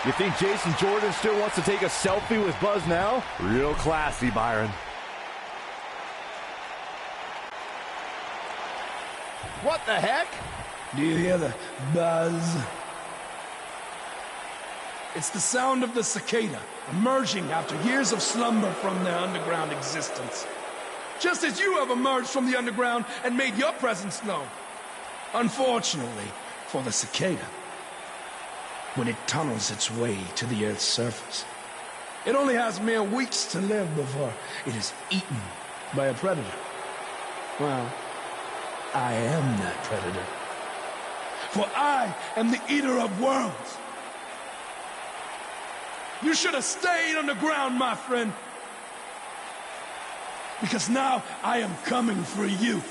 You think Jason Jordan still wants to take a selfie with Buzz now?
Real classy, Byron.
What the heck?
Do you hear the buzz? It's the sound of the cicada emerging after years of slumber from their underground existence. Just as you have emerged from the underground and made your presence known. Unfortunately for the cicada, when it tunnels its way to the Earth's surface, it only has mere weeks to live before it is eaten by a predator. Well, I am that predator. For I am the eater of worlds. You should have stayed underground, my friend. Because now I am coming for you.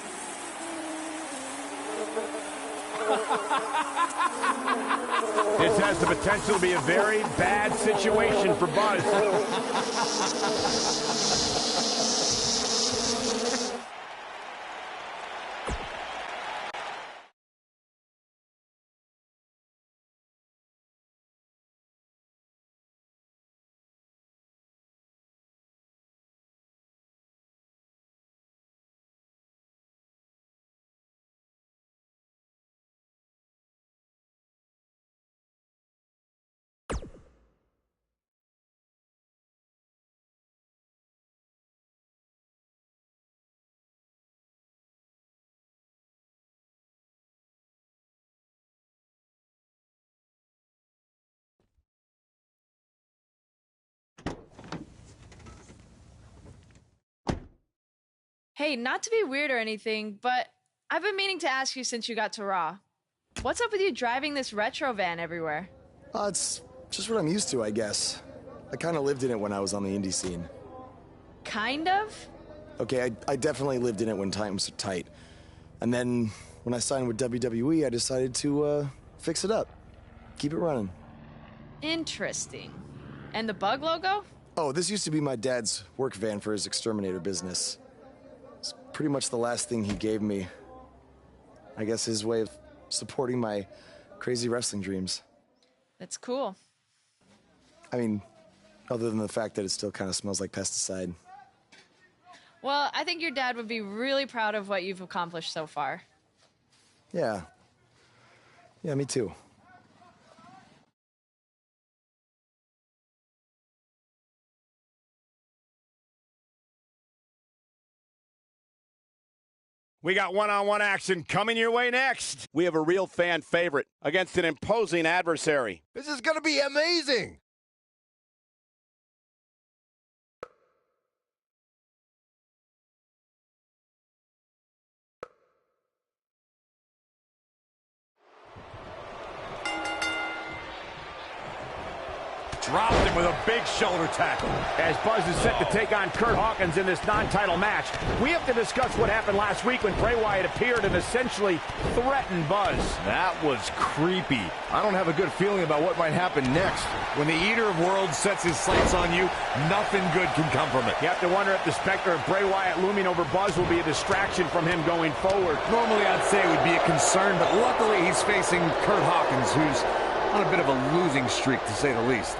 This has the potential to be a very bad situation for Buzz.
Hey, not to be weird or anything, but I've been meaning to ask you since you got to Raw. What's up with you driving this retro van everywhere?
It's just what I'm used to, I guess. I kind of lived in it when I was on the indie scene.
Kind of?
Okay, I definitely lived in it when times were tight. And then when I signed with WWE, I decided to fix it up. Keep it running.
Interesting. And the Bug logo?
Oh, this used to be my dad's work van for his exterminator business. It's pretty much the last thing he gave me. I guess his way of supporting my crazy wrestling dreams.
That's cool.
I mean, other than the fact that it still kind of smells like pesticide.
Well, I think your dad would be really proud of what you've accomplished so far.
Yeah. Yeah, me too.
We got one-on-one action coming your way next.
We have a real fan favorite against an imposing adversary.
This is going to be amazing.
Dropped him with a big shoulder tackle. As Buzz is set to take on Kurt Hawkins in this non-title match, we have to discuss what happened last week when Bray Wyatt appeared and essentially threatened Buzz.
That was creepy. I don't have a good feeling about what might happen next. When the Eater of Worlds sets his sights on you, nothing good can come from it.
You have to wonder if the specter of Bray Wyatt looming over Buzz will be a distraction from him going forward.
Normally I'd say it would be a concern, but luckily he's facing Kurt Hawkins, who's on a bit of a losing streak, to say the least.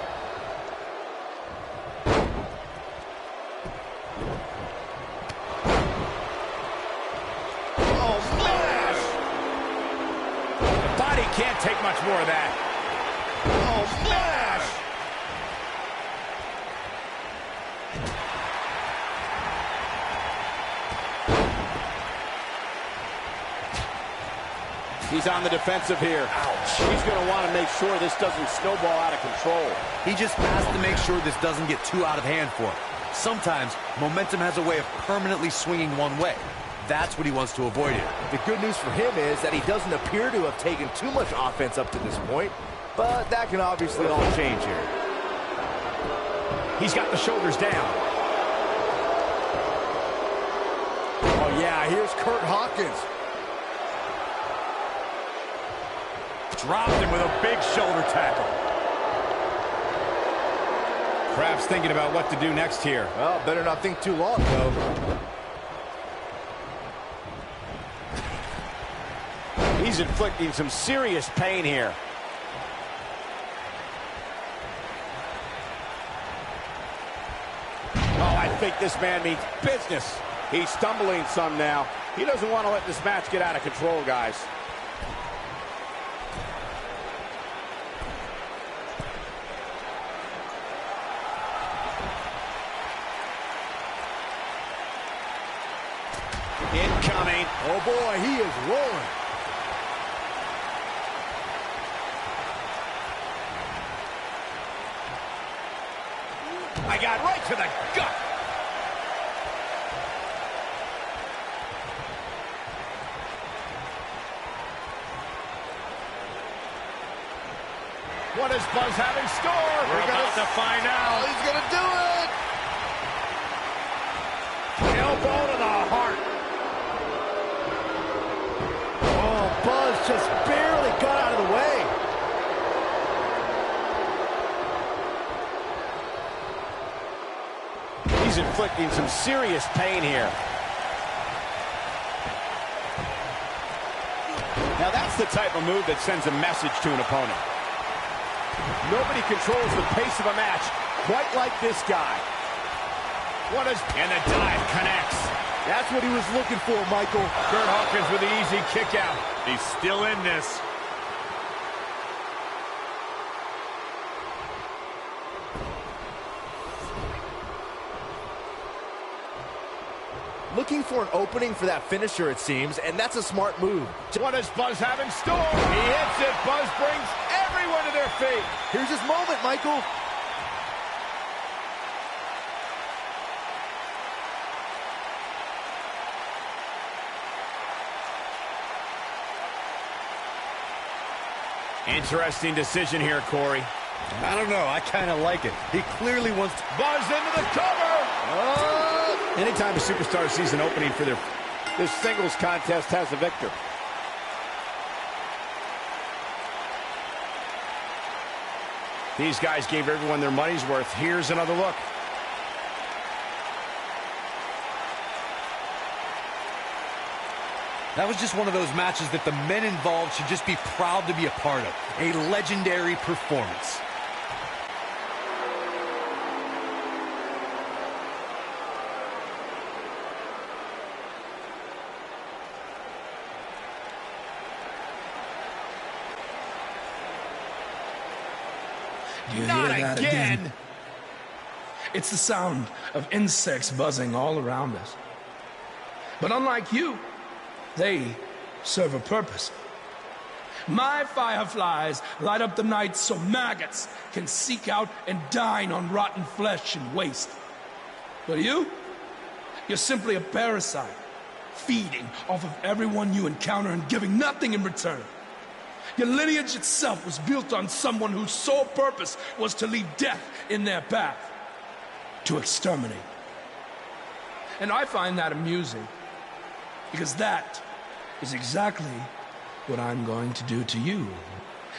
Can't take much more of that.
Oh, smash!
He's on the defensive here. Ouch. He's going to want to make sure this doesn't snowball out of control.
He just has to make sure this doesn't get too out of hand for him. Sometimes, momentum has a way of permanently swinging one way. That's what he wants to avoid here.
The good news for him is that he doesn't appear to have taken too much offense up to this point, but that can obviously all change here.
He's got the shoulders down.
Oh, yeah, here's Kurt Hawkins.
Dropped him with a big shoulder tackle. Kraft's thinking about what to do next here.
Well, better not think too long, though.
He's inflicting some serious pain here. Oh, I think this man means business. He's stumbling some now. He doesn't want to let this match get out of control, guys. Incoming.
Oh boy, he is rolling.
I got right to the gut. What does Buzz have in store?
We're about to find out.
Oh, he's going to do it.
Elbow to the heart.
Oh, Buzz just barely got out of the way.
He's inflicting some serious pain here. Now that's the type of move that sends a message to an opponent. Nobody controls the pace of a match quite like this guy. And the dive connects.
That's what he was looking for, Michael.
Kurt Hawkins with the easy kick out. He's still in this.
Looking for an opening for that finisher, it seems, and that's a smart move.
What does Buzz have in store? He hits it. Buzz brings everyone to their feet.
Here's his moment, Michael.
Interesting decision here, Corey.
I don't know. I kind of like it. He clearly wants to...
Buzz into the cover. Anytime a superstar sees an opening for this singles contest has a victor. These guys gave everyone their money's worth. Here's another look.
That was just one of those matches that the men involved should just be proud to be a part of. A legendary performance.
Do you
Not
hear that
again.
It's the sound of insects buzzing all around us. But unlike you, they serve a purpose. My fireflies light up the night so maggots can seek out and dine on rotten flesh and waste. But you're simply a parasite, feeding off of everyone you encounter and giving nothing in return. Your lineage itself was built on someone whose sole purpose was to leave death in their path, to exterminate. And I find that amusing, because that is exactly what I'm going to do to you.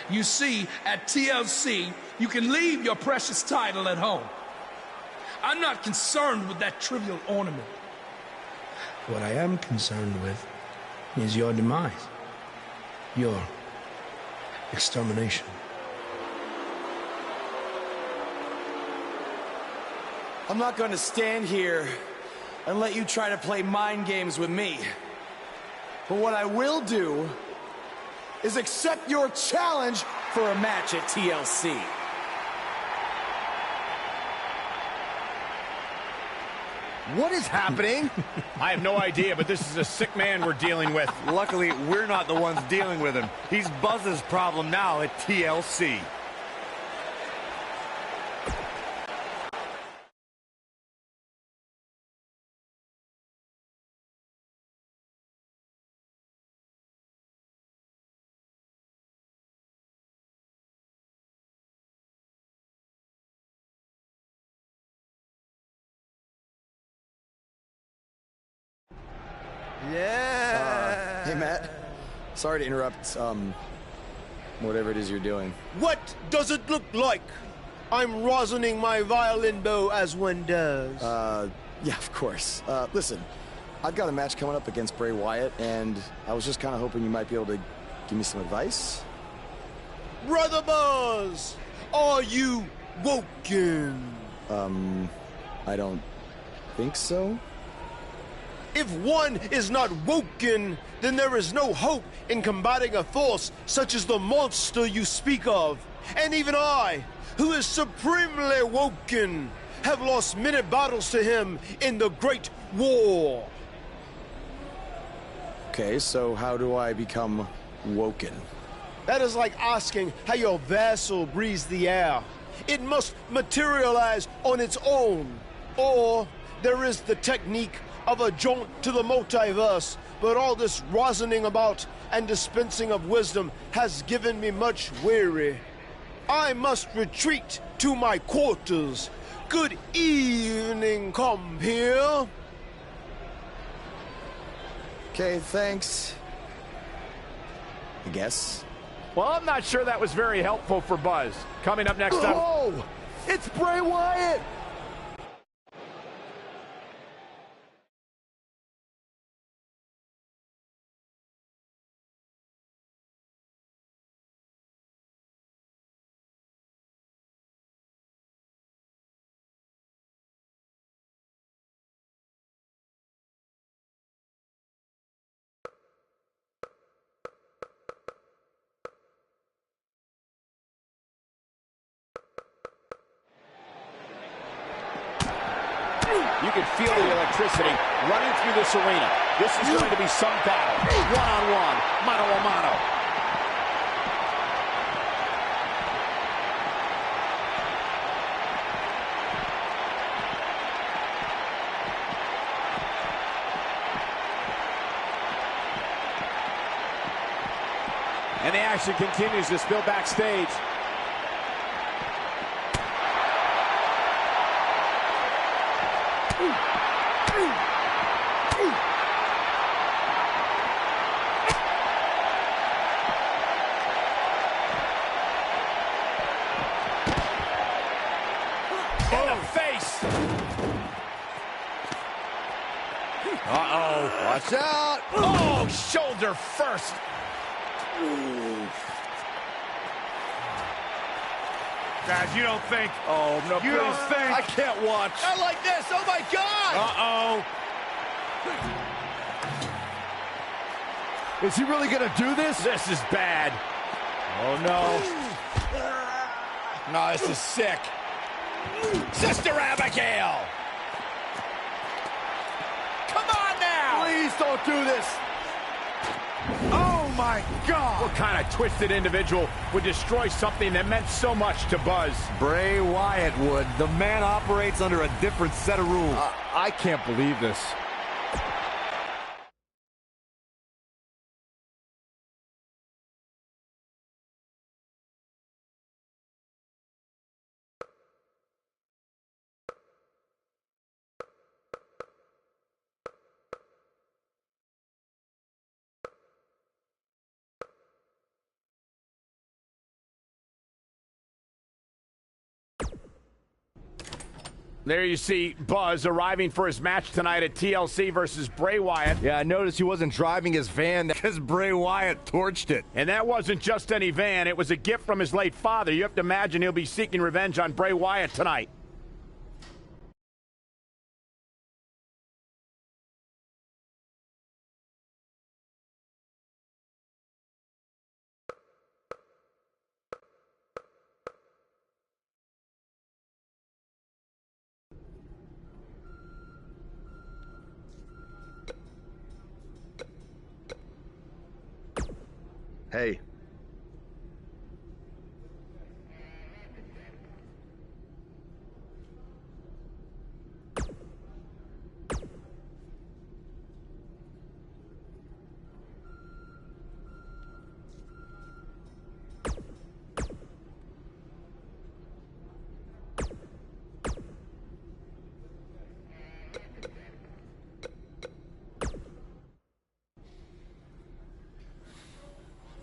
You see, at TLC, you can leave your precious title at home. I'm not concerned with that trivial ornament. What I am concerned with is your demise, your extermination.
I'm not going to stand here and let you try to play mind games with me. But what I will do is accept your challenge for a match at TLC.
What is happening?
I have no idea, but this is a sick man we're dealing with.
Luckily, we're not the ones dealing with him. He's Buzz's problem now at TLC.
Yeah. Hey, Matt. Sorry to interrupt, whatever it is you're doing.
What does it look like? I'm rosining my violin bow as one does.
Yeah, of course. Listen, I've got a match coming up against Bray Wyatt, and I was just kind of hoping you might be able to give me some advice.
Brother Buzz, are you woken?
I don't think so.
If one is not woken, then there is no hope in combating a force such as the monster you speak of. And even I, who is supremely woken, have lost many battles to him in the Great War.
Okay, so how do I become woken?
That is like asking how your vessel breathes the air. It must materialize on its own. Or there is the technique of a jaunt to the multiverse, but all this rosining about and dispensing of wisdom has given me much weary. I must retreat to my quarters. Good evening, compeer.
Okay, thanks. I guess.
Well, I'm not sure that was very helpful for Buzz. Coming up next up...
Oh! It's Bray Wyatt!
You can feel the electricity running through this arena. This is going to be some battle. One-on-one, mano-a-mano. And the action continues to spill backstage. In the face.
Uh-oh. Watch out.
Oh, shoulder first.
Guys, you don't think...
Oh, no,
You don't think...
I can't watch.
Not like this! Oh, my God!
Uh-oh. Is he really going to do this?
This is bad.
Oh, no. No, this is sick.
Sister Abigail. Come on now.
Please don't do this. Oh, my God.
What kind of twisted individual would destroy something that meant so much to Buzz?
Bray Wyatt would. The man operates under a different set of rules.
I can't believe this.
There you see Buzz arriving for his match tonight at TLC versus Bray Wyatt.
Yeah, I noticed he wasn't driving his van because Bray Wyatt torched it.
And that wasn't just any van. It was a gift from his late father. You have to imagine he'll be seeking revenge on Bray Wyatt tonight.
Hey.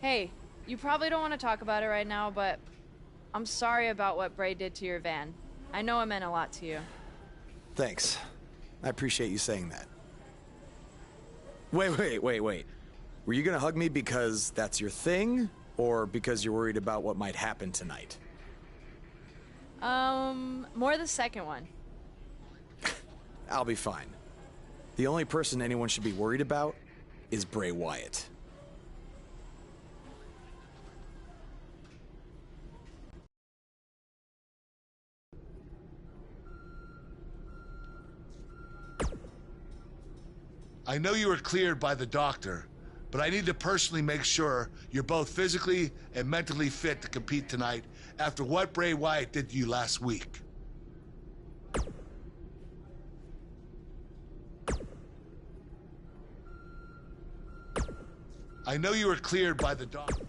Hey, you probably don't want to talk about it right now, but I'm sorry about what Bray did to your van. I know it meant a lot to you.
Thanks. I appreciate you saying that. Wait. Were you gonna hug me because that's your thing, or because you're worried about what might happen tonight?
More the second one.
I'll be fine. The only person anyone should be worried about is Bray Wyatt.
I know you were cleared by the doctor, but I need to personally make sure you're both physically and mentally fit to compete tonight after what Bray Wyatt did to you last week. I know you were cleared by the doctor.